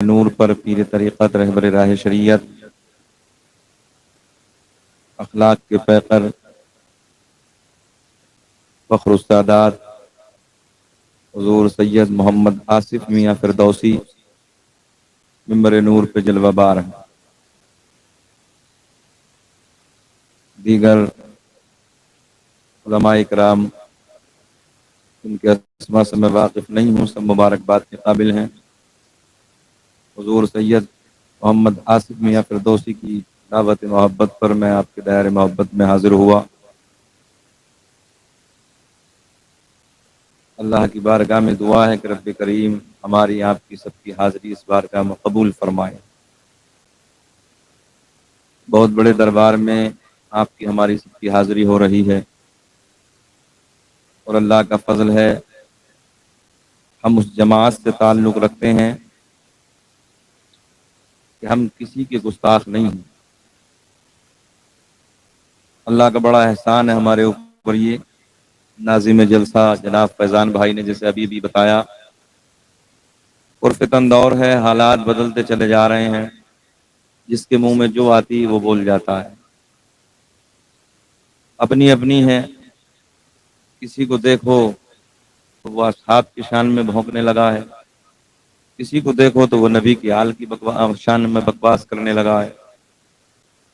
नूर पर पीर तरीक़त रहबर राह शरीयत अखलाक के पैकर फ़ख्र उस्तादात हुज़ूर सैयद मोहम्मद आसिफ मियाँ फिरदौसी मिंबर नूर पे जलवाबार हैं। दीगर उलमाए किराम उनके अस्मा से मैं वाकिफ़ नहीं हूँ, सब मुबारकबाद के काबिल हैं। हुज़ूर सैयद मोहम्मद आसिफ मियाँ फिरदौसी की दावत मोहब्बत पर मैं आपके दायरे मोहब्बत में हाजिर हुआ। अल्लाह की बारगाह में दुआ है कि रब्बे करीम हमारी आपकी सबकी हाज़िरी इस बारगाह में कबूल फरमाए। बहुत बड़े दरबार में आपकी हमारी सबकी हाज़िरी हो रही है और अल्लाह का फजल है हम उस जमात से ताल्लुक़ रखते हैं कि हम किसी के गुस्ताख नहीं हैं। अल्लाह का बड़ा एहसान है हमारे ऊपर। ये नाज़िम जलसा जनाब फैज़ान भाई ने जैसे अभी भी बताया, उर्फ़ितन दौर है, हालात बदलते चले जा रहे हैं, जिसके मुंह में जो आती है वो बोल जाता है। अपनी अपनी है, किसी को देखो तो वो असहाब की शान में भौंकने लगा है, किसी को देखो तो वो नबी की आल की शान में बकवास करने लगा है।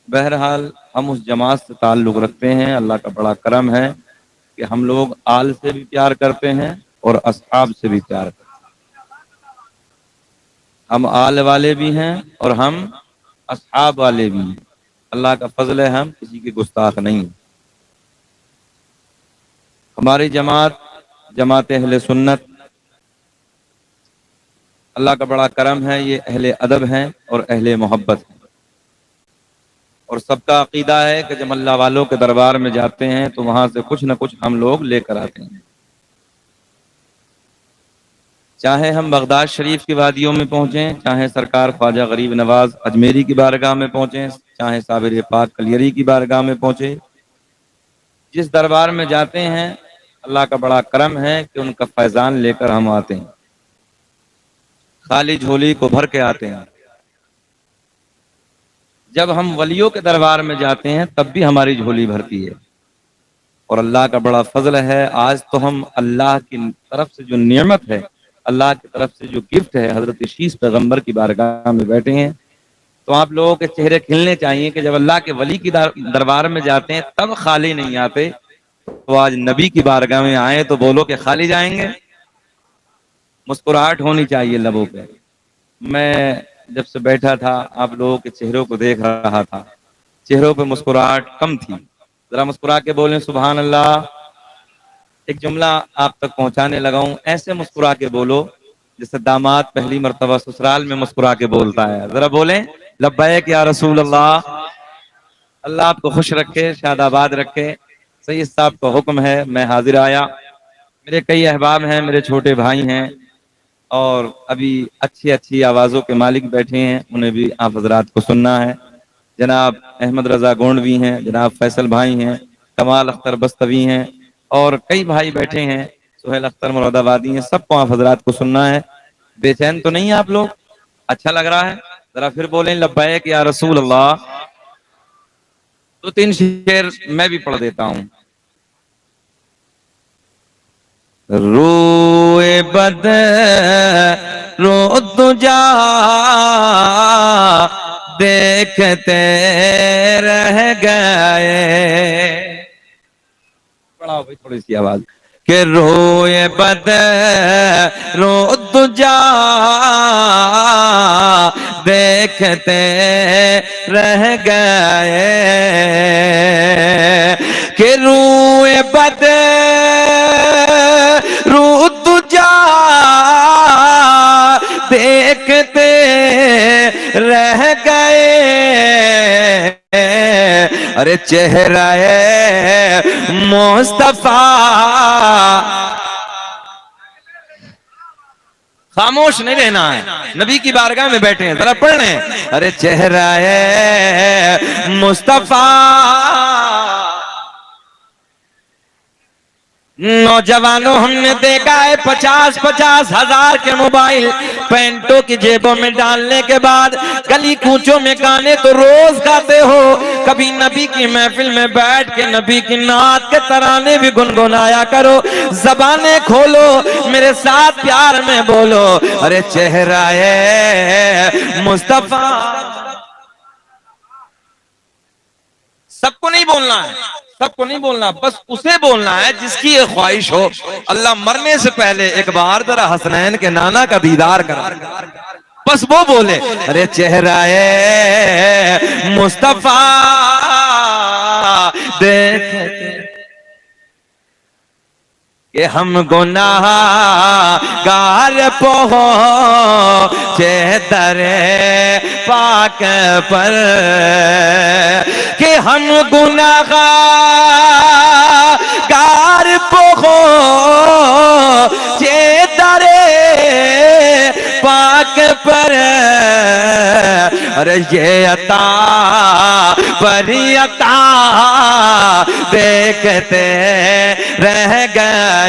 बहरहाल हम उस जमात से ताल्लुक़ रखते हैं। अल्लाह का बड़ा करम है कि हम लोग आल से भी प्यार करते हैं और असहाब से भी प्यार करते हैं। हम आल वाले भी हैं और हम असहाब वाले भी हैं। अल्लाह का फजल है, हम किसी के गुस्ताख नहीं हैं। हमारी जमात जमात अहले सुन्नत, अल्लाह का बड़ा करम है, ये अहले अदब हैं और अहले मोहब्बत हैं। और सबका अकीदा है कि जब अल्लाह वालों के दरबार में जाते हैं तो वहां से कुछ न कुछ हम लोग लेकर आते हैं। चाहे हम बगदाद शरीफ की वादियों में पहुंचें, चाहे सरकार ख्वाजा गरीब नवाज अजमेरी की बारगाह में पहुंचें, चाहे साबिर पाक कलियरी की बारगाह में पहुंचे, जिस दरबार में जाते हैं अल्लाह का बड़ा करम है कि उनका फैजान लेकर हम आते हैं, खाली झोली को भर के आते हैं। जब हम वलियों के दरबार में जाते हैं तब भी हमारी झोली भरती है। और अल्लाह का बड़ा फजल है, आज तो हम अल्लाह की तरफ से जो नियमत है, अल्लाह की तरफ से जो गिफ्ट है, हजरत शीश पैगंबर की बारगाह में बैठे हैं। तो आप लोगों के चेहरे खिलने चाहिए कि जब अल्लाह के वली की दरबार में जाते हैं तब खाली नहीं आते, तो आज नबी की बारगाह में आए तो बोलो कि खाली जाएंगे। मुस्कुराहट होनी चाहिए लबों पे। मैं जब से बैठा था आप लोगों के चेहरों को देख रहा था, चेहरों पे मुस्कुराहट कम थी। जरा मुस्कुरा के बोलें सुभान अल्लाह। एक जुमला आप तक पहुंचाने लगा हूं, ऐसे मुस्कुरा के बोलो जैसे दामाद पहली मर्तबा ससुराल में मुस्कुरा के बोलता है। जरा बोलें लब्बैक या रसूल अल्लाह। अल्लाह आपको खुश रखे, शादाबाद रखे। सैयद साहब का हुक्म है, मैं हाजिर आया। मेरे कई अहबाब हैं, मेरे छोटे भाई हैं और अभी अच्छी अच्छी आवाज़ों के मालिक बैठे हैं, उन्हें भी आप हजरात को सुनना है। जनाब अहमद रजा गोंडवी हैं, जनाब फैसल भाई हैं, कमाल अख्तर बस्तवी हैं और कई भाई बैठे हैं, सुहेल अख्तर मुरादाबादी हैं। सबको आप हजरात को सुनना है। बेचैन तो नहीं आप लोग? अच्छा लग रहा है? जरा फिर बोलें लब्बैक या रसूल अल्लाह। दो तीन शेर मैं भी पढ़ देता हूँ। रोए बद रो तुझा देखते रह गए। बढ़ाओ भाई थोड़ी सी आवाज। के रोए बद रो तुझा देखते रह गए। के रोए बद रू तुझा देखते रह गए। अरे चेहरा मुस्तफा। खामोश नहीं रहना है, नबी की बारगाह में बैठे हैं, जरा पढ़ रहे हैं। अरे चेहरा मुस्तफा नौजवानों, हमने देखा है 50-50 हजार के मोबाइल पैंटों की जेबों में डालने के बाद गली कूचों में गाने तो रोज गाते हो, कभी नबी की महफिल में बैठ के नबी की नात के तराने भी गुनगुनाया करो। जबानें खोलो, मेरे साथ प्यार में बोलो, अरे चेहरा है मुस्तफा। सबको नहीं बोलना है, सबको नहीं बोलना, बस उसे बोलना है जिसकी ये ख्वाहिश हो। अल्लाह मरने से पहले एक बार जरा हसनैन के नाना का दीदार करा, बस वो बोले, अरे चेहरा है मुस्तफा देख कि हम गुनाहगार पहुंचे दरे पाक पर, कि हम गुनाहगार पहुंचे दरे पाक पर, अरे ये अता परी अता देखते रह गए,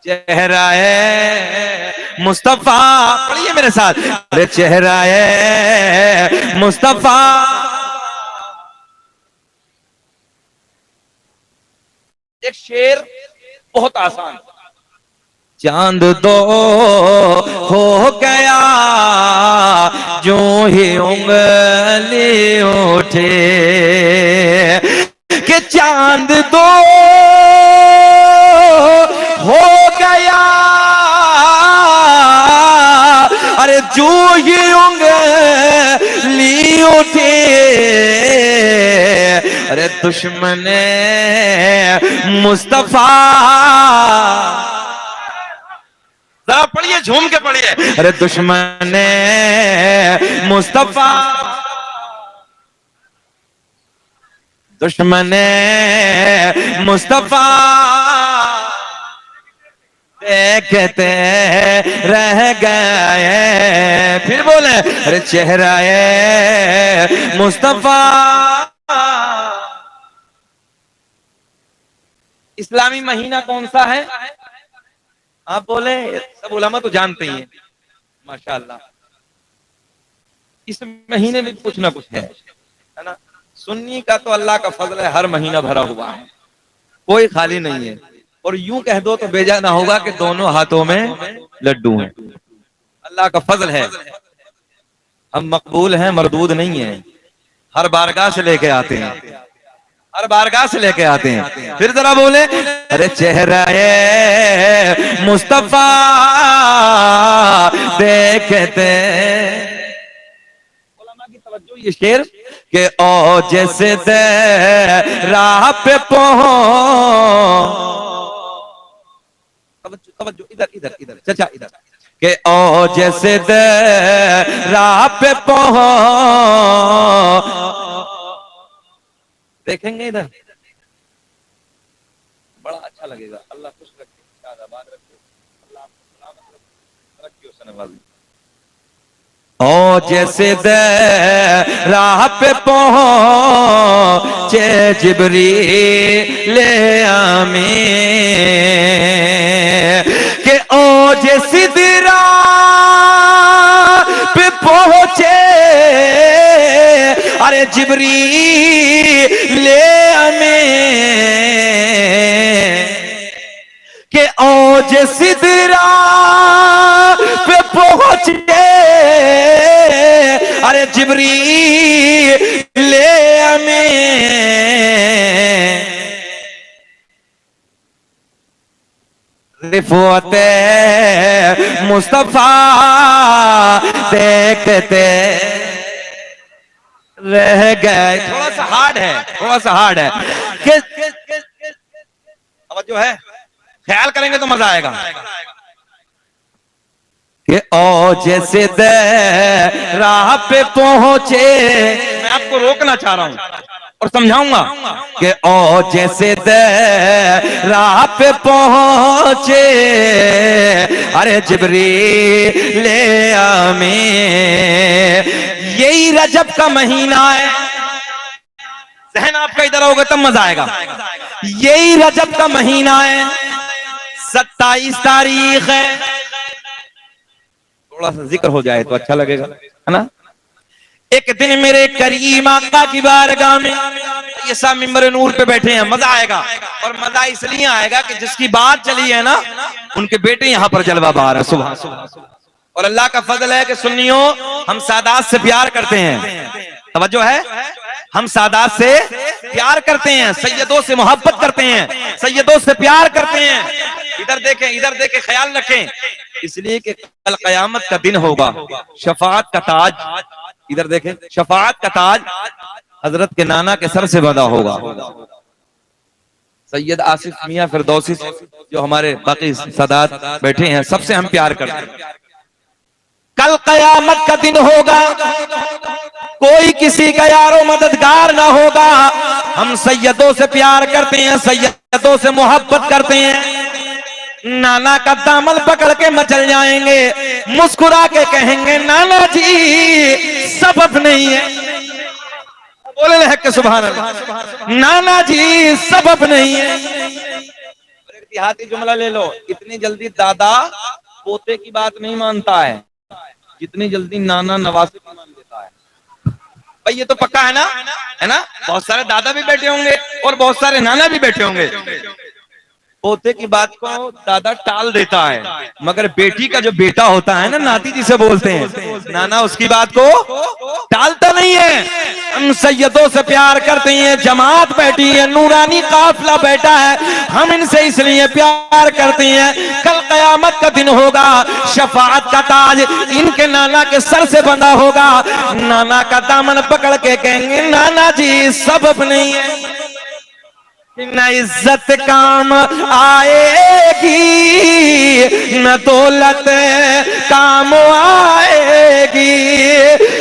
चेहरा है मुस्तफा। पढ़िए मेरे साथ, अरे चेहरा है मुस्तफा। एक शेर बहुत आसान, चांद दो हो गया जो ही उंगली उठे, कि चांद दो हो गया, अरे जो ही उंगली उठे, अरे दुश्मने मुस्तफा। जरा पढ़िए, झूम के पढ़िए, अरे दुश्मने मुस्तफा, दुश्मने मुस्तफा देखते रह गए। फिर बोले, अरे चेहरा है मुस्तफा। इस्लामी महीना कौन सा है? आप बोले, सब उलमा तो जानते ही हैं माशाअल्लाह। इस महीने में कुछ ना कुछ है ना। सुन्नी का तो अल्लाह का फजल है, हर महीना भरा हुआ है, कोई खाली नहीं है। और यूं कह दो तो बेजा ना होगा कि दोनों हाथों में लड्डू हैं। अल्लाह का फजल है, हम मकबूल हैं, मरदूद नहीं है। हर बारगाह से लेके आते हैं, हर बारगाह से लेके आते हैं। फिर जरा बोले, अरे चेहरा है मुस्तफा देखते। उलमा की तवज्जो ये शेर के ओ जैसे दे राह पे तवज्जो, इधर इधर इधर चाचा इधर, के ओ जैसे दे राह पे देखेंगे इधर, बड़ा अच्छा लगेगा। अल्लाह खुश रखे, आबाद रखे, अल्लाह रखियो सनवाजी। ओ जैसे दे राह पे पहुंचे जिब्रील आमीन, के ओ जैसे दे राह पे पहुंचे, अरे जिब्रील आमीन, के ओ जैसे दे राह पे पहुंचे, अरे जिब्रील आमीन, रिफ़अते मुस्तफा देखते रह गए। थोड़ा सा हार्ड है, थोड़ा सा हार्ड है, अब जो है ख्याल करेंगे तो मजा आएगा। कि ओ जैसे दे राह पे पहुंचे, मैं आपको रोकना चाह रहा हूं और समझाऊंगा कि ओ जैसे दे राह पे पहुंचे, अरे जिब्रील आमीन। यही रजब का महीना है, जहन आपका इधर होगा तब मजा आएगा। यही रजब का महीना है, 27 तारीख है। थोड़ा सा जिक्र हो जाए तो अच्छा लगेगा, है ना। एक दिन मेरे करीम आका की बारगाह में ये सब मिंबर नूर पे बैठे हैं, मजा आएगा। और मजा इसलिए आएगा कि जिसकी बात चली है ना, उनके बेटे यहाँ पर जलवा बार है। सुबह सुबह। और अल्लाह का फजल है कि सुन्नियों, हम सादात से प्यार करते हैं। तवज्जो है, हम सादात से प्यार करते हैं, सैयदों से मोहब्बत करते हैं, सैयदों से प्यार करते हैं। इधर देखें, इधर देखें, ख्याल रखें, इसलिए कि कल कयामत का दिन होगा, शफाअत का ताज, इधर देखें, शफाअत का ताज हजरत के नाना के सर से बंधा होगा। सैयद आसिफ मियां फिरदौसी जो हमारे बाकी सादात बैठे हैं, सबसे हम प्यार करते हैं। कल कयामत का दिन होगा, कोई किसी का यारो मददगार ना होगा। हम सैयदों से प्यार करते हैं, सैयदों से मोहब्बत करते हैं। नाना का दामन पकड़ के मचल जाएंगे, मुस्कुरा के कहेंगे नाना जी सबब नहीं है। बोले लहक सुभान अल्लाह, नाना जी सबब नहीं है। देहाती जुमला ले लो, इतनी जल्दी दादा पोते की बात नहीं मानता है जितनी जल्दी नाना नवासे की मान लेता है। भाई ये तो पक्का है ना, है ना। बहुत सारे दादा भी बैठे होंगे और बहुत सारे नाना भी बैठे होंगे। पोते की बात को दादा टाल देता है, मगर बेटी का जो बेटा होता है ना, नाती जिसे बोलते हैं, नाना उसकी बात को टालता नहीं है। हम सैयदों से प्यार करते हैं, जमात बैठी है, नूरानी काफिला बैठा है, हम इनसे इसलिए प्यार करते हैं। कल कयामत का दिन होगा, शफाअत का ताज इनके नाना के सर से बंधा होगा। नाना का दामन पकड़ के कहेंगे नाना जी सबब नहीं है। न इज्जत काम आएगी, न दौलत काम आएगी,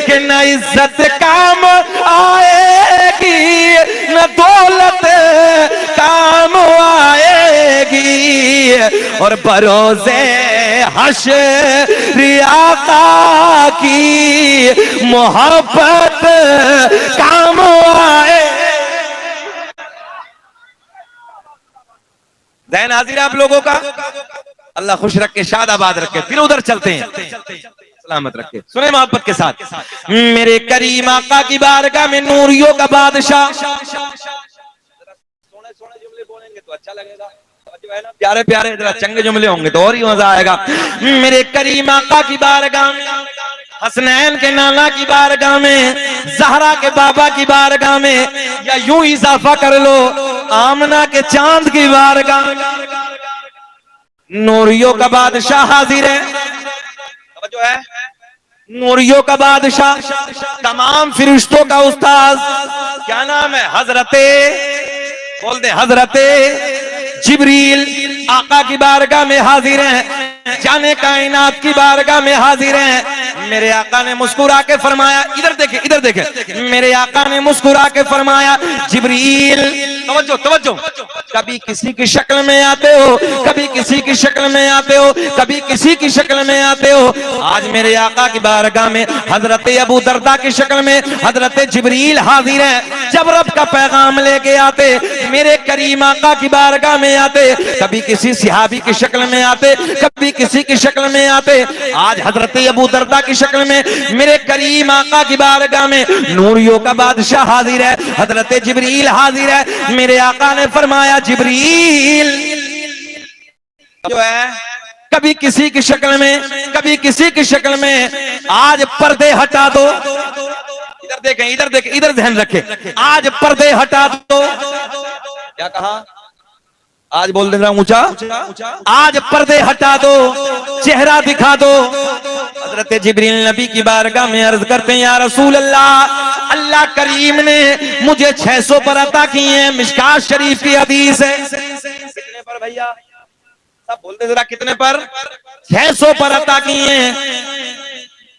कि न इज्जत काम आएगी, न दौलत काम आएगी। और बरोज़े हश्र आका की मोहब्बत काम आए। ज़हन हाजिर है आप लोगों का, अल्लाह खुश रखे, शाद आबाद रखे। फिर उधर चलते हैं, सलामत रखे। सुने मोहब्बत के साथ, मेरे करीम आका की बारगाह में नूरियों का बादशाह। सोने सोने जुमले बोलेंगे तो अच्छा लगेगा, जो है ना, प्यारे प्यारे जरा चंगे जुमले होंगे तो और ही मजा आएगा। मेरे करीम आका की बारगाह में, हसनैन के नाना की बारगाह में, ज़हरा के बाबा की बारगाह में, या यूं इजाफा कर लो आमना के चांद की बारगाह में, नूरियों का बादशाह हाजिर है। जो है नूरियों का बादशाह, तमाम फरिश्तों का उस्ताद, क्या नाम है, हजरते, बोल दे, हजरते जिब्रील आका की बारगाह में हाजिर हैं, जाने कायनात की बारगाह में हाजिर हैं। मेरे आका ने मुस्कुरा के फरमाया, इधर देखे, इधर देखे, मेरे आका ने मुस्कुरा के फरमाया जिब्रील, तवज्जो तवज्जो, कभी किसी की शक्ल में आते हो, कभी किसी की शक्ल में आते हो, कभी किसी की शक्ल में आते हो। आज मेरे आका की बारगाह में हजरत अबू दरदा की शक्ल में हजरत जिब्रील हाजिर है। जब रब का पैगाम लेके आते, मेरे करीम आका की बारगाह में आते, कभी किसी सिहाबी की शक्ल में आते, कभी किसी की शक्ल में आते। आज हजरत अबू दरदा की शक्ल में मेरे करीम आका की बारगाह में नूरियों का बादशाह हाजिर है, हजरत जिब्रील हाजिर है। मेरे आका ने फरमाया जिब्रील जो है कभी किसी की शक्ल में, कभी किसी की शक्ल में, आज पर्दे हटा दो। इधर देखें, इधर देखें, इधर ध्यान रखें, आज पर्दे हटा दो। क्या कहा, आज बोल दे रहा हूं ऊंचा, आज पर्दे हटा दो, चेहरा दिखा दो। हजरत जिब्रील नबी की बारगाह में अर्ज करते हैं, या रसूल अल्लाह, अल्लाह करीम ने मुझे 600 पर अता किए हैं। मिशकात शरीफ की हदीस है। कितने पर भैया, सब बोल दे जरा, कितने पर, 600 पर अता किए हैं।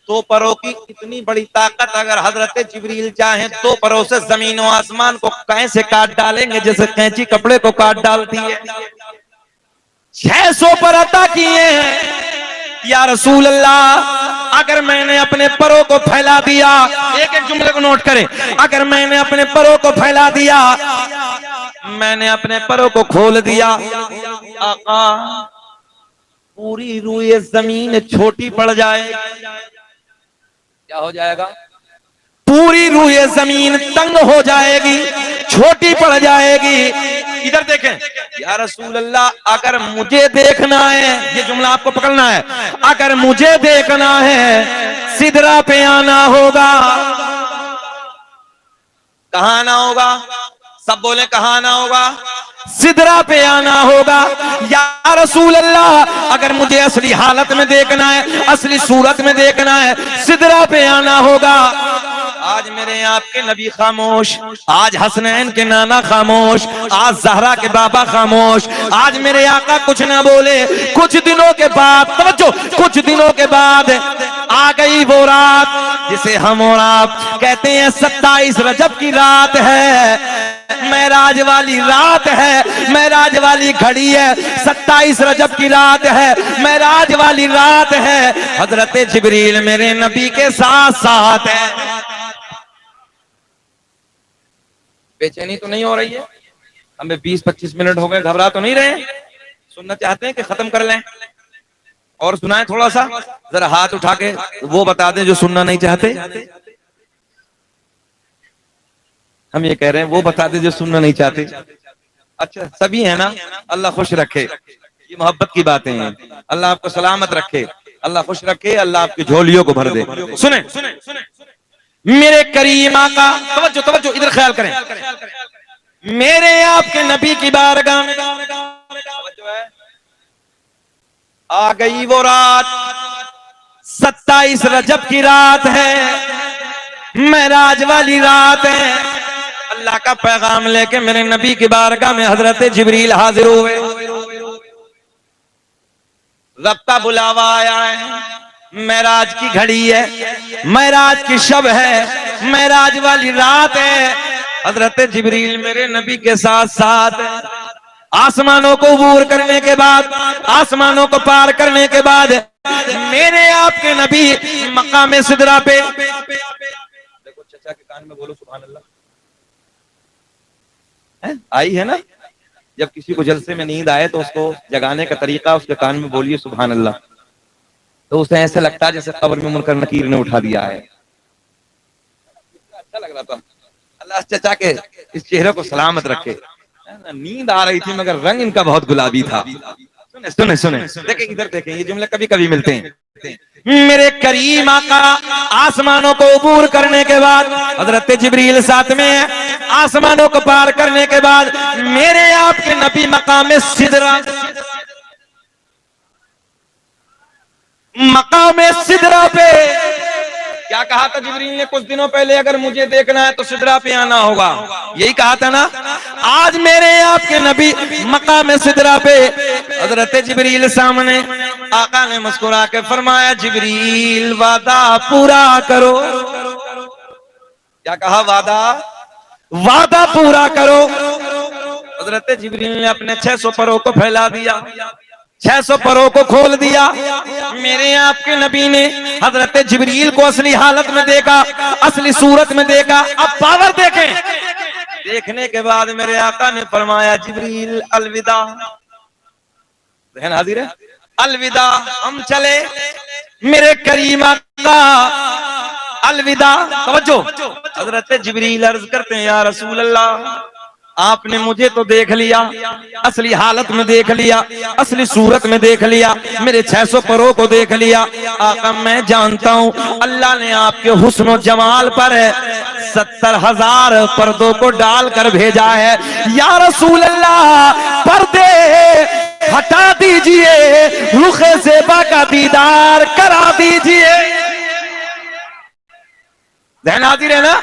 दो परों की इतनी बड़ी ताकत अगर हजरत जिब्रील चाहें, दो परों से जमीन और आसमान को कैसे काट डालेंगे, जैसे कैंची कपड़े को काट डालती है। 600 पर अता किए हैं। या रसूल अल्लाह, अगर मैंने अपने परों को फैला दिया, एक एक जुमले को नोट करें, अगर मैंने अपने परों को फैला दिया, मैंने अपने परों को खोल दिया, आका पूरी रूए जमीन छोटी पड़ जाए। क्या हो जाएगा? पूरी रूए जमीन तंग हो जाएगी, छोटी पड़ जाएगी। इधर देखें, या रसूल अल्लाह, अगर मुझे देखना है, ये जुमला आपको पकड़ना है, अगर मुझे देखना है सिदरा पे आना होगा। कहां आना होगा? सब बोले कहां आना होगा? सिदरा पे आना होगा। या रसूल अल्लाह, अगर मुझे असली हालत में देखना है, असली सूरत में देखना है, सिदरा पे आना होगा। आज मेरे आपके नबी खामोश, आज हसनैन के नाना खामोश, आज जहरा के बाबा खामोश, आज मेरे आका कुछ ना बोले। कुछ दिनों के बाद, तवज्जो, कुछ दिनों के बाद आ गई वो रात जिसे हम और आप कहते हैं 27 रजब की रात है, मेराज वाली रात है, मेराज वाली घड़ी है, 27 रजब की रात है, मेराज वाली रात है। हजरत जिब्रील मेरे नबी के साथ साथ है। बेचैनी तो नहीं हो रही है? हमें 20-25 मिनट हो गए, घबरा तो नहीं रहे? सुनना चाहते हैं कि खत्म कर लें? और सुनाए थोड़ा सा, जरा हाथ उठा के वो बता दें जो सुनना नहीं चाहते। हम ये कह रहे हैं वो बता दें जो सुनना नहीं चाहते। अच्छा, सभी है ना? अल्लाह खुश रखे, ये मोहब्बत की बातें हैं। अल्लाह आपको सलामत रखे, अल्लाह खुश रखे, अल्लाह आपकी झोलियों को भर दे। सुने मेरे करीम आका, तवज्जो तवज्जो, इधर ख्याल करें, मेरे आपके नबी की बारगाह में आ गई वो रात, 27 रजब की रात है, मेराज वाली रात है। अल्लाह का पैगाम लेके मेरे नबी की बारगाह में हजरत जिब्रील हाजिर हुए। रब का बुलावा आया है, मेराज की घड़ी है, मेराज की शब है, मेराज वाली रात है। हजरत जिब्रील मेरे नबी के साथ साथ आसमानों को अबूर करने के बाद, आसमानों को पार करने के बाद मेरे आपके नबी मकाम सिदरा पे, देखो चचा के कान में बोलो सुभान अल्लाह। आई है ना? जब किसी को जलसे में नींद आए तो उसको जगाने का तरीका, उसके कान में बोलिए सुभान अल्लाह, तो उसे ऐसे लगता है जैसे कब्र में मुनकर नकीर ने उठा दिया है। अच्छा लग रहा था। अल्लाह चचा के इस चेहरे को सलामत रखे। नींद आ रही थी मगर रंग इनका बहुत गुलाबी था। सुने सुने सुने, देखें इधर देखें, ये जुमले कभी कभी मिलते हैं। मेरे करीम आका आसमानों को अबूर करने के बाद, हजरत जिब्रील साथ में है, आसमानों को पार करने के बाद मेरे आपके नबी मकाम सिदरा, मकाम सिदरा पे क्या कहा था जिब्रील ने कुछ दिनों पहले? अगर मुझे देखना है तो सिदरा पे आना होगा, यही कहा था ना? आज मेरे आपके नबी मकाम सिदरा पे, हजरत जिब्रील सामने, आका ने मुस्कुरा के फरमाया जिब्रील वादा पूरा करो। क्या कहा? वादा, वादा पूरा करो। हजरत जिब्रील ने अपने 600 परों को फैला दिया, 600 परों को खोल दिया। मेरे आपके नबी ने हजरत जिब्रील को असली हालत में देखा, असली सूरत में देखा। अब पावर देखें। देखने के बाद मेरे आका ने फरमाया जिब्रील अलविदा। रहन हाजिर है, अलविदा, हम चले। मेरे करीम आका अलविदा। तवज्जो, हजरत जिब्रील अर्ज करते हैं या रसूल अल्लाह, आपने मुझे तो देख लिया, असली हालत में देख लिया, असली सूरत में देख लिया, मेरे 600 परों को देख लिया। आका मैं जानता हूँ अल्लाह ने आपके हुस्न और जमाल पर 70,000 पर्दों को डालकर भेजा है। या रसूल अल्लाह, पर्दे हटा दीजिए, रुखे ज़ेबा का दीदार करा दीजिए। ध्यान हाजिर है ना?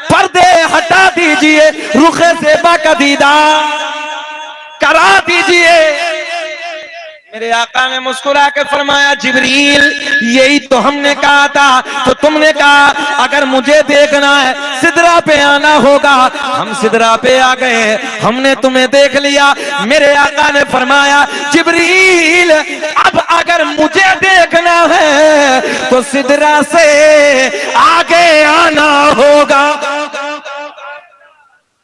पर्दे हटा दीजिए, रुखे ज़ेबा का दीदार करा दीजिए। मेरे आका ने मुस्कुरा के फरमाया जिब्रील यही तो हमने कहा था, तो तुमने कहा अगर मुझे देखना है सिदरा पे आना होगा। हम सिदरा पे आ गए, हमने तुम्हें देख लिया। मेरे आका ने फरमाया जिब्रील अब अगर मुझे देखना है तो तो सिदरा से आगे आना होगा।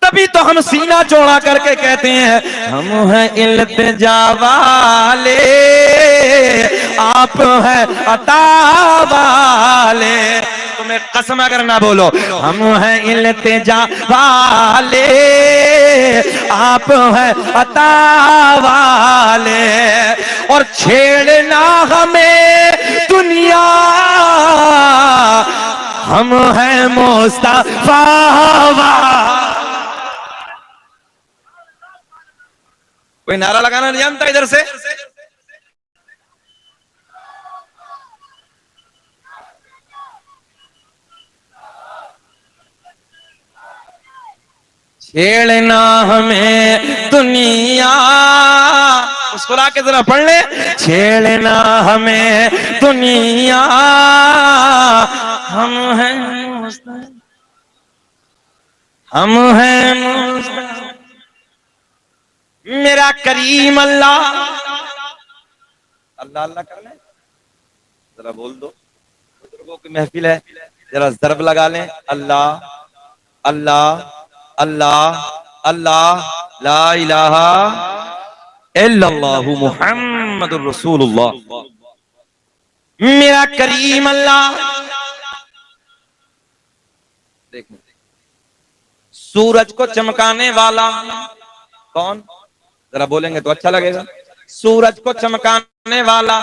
तभी तो हम सीना चौड़ा करके कहते हैं हम हैं इल्तिजा वाले, आप हैं अता वाले। तुम्हें कसम अगर ना बोलो, हम हैं इल्तिजा वाले, आप हैं अता वाले। और छेड़ना हमें दुनिया, हम हैं मुस्तफा वाले। कोई नारा लगाना नहीं जानता इधर से? छेड़ना हमें दुनिया, मुस्कुरा के जरा पढ़ ले। छेड़ना हमें दुनिया, हम हैं मेरा करीम अल्लाह। अल्लाह अल्लाह कर ले, जरा बोल दो। बुजुर्गों की महफिल है, जरा ज़रब लगा लें। अल्लाह अल्लाह अल्लाह अल्लाह, ला इलाहा इल्लल्लाहु मुहम्मदुर रसूलुल्लाह। मेरा करीम अल्लाह। देखो, सूरज को चमकाने वाला कौन? जरा बोलेंगे तो अच्छा लगेगा। सूरज को चमकाने वाला,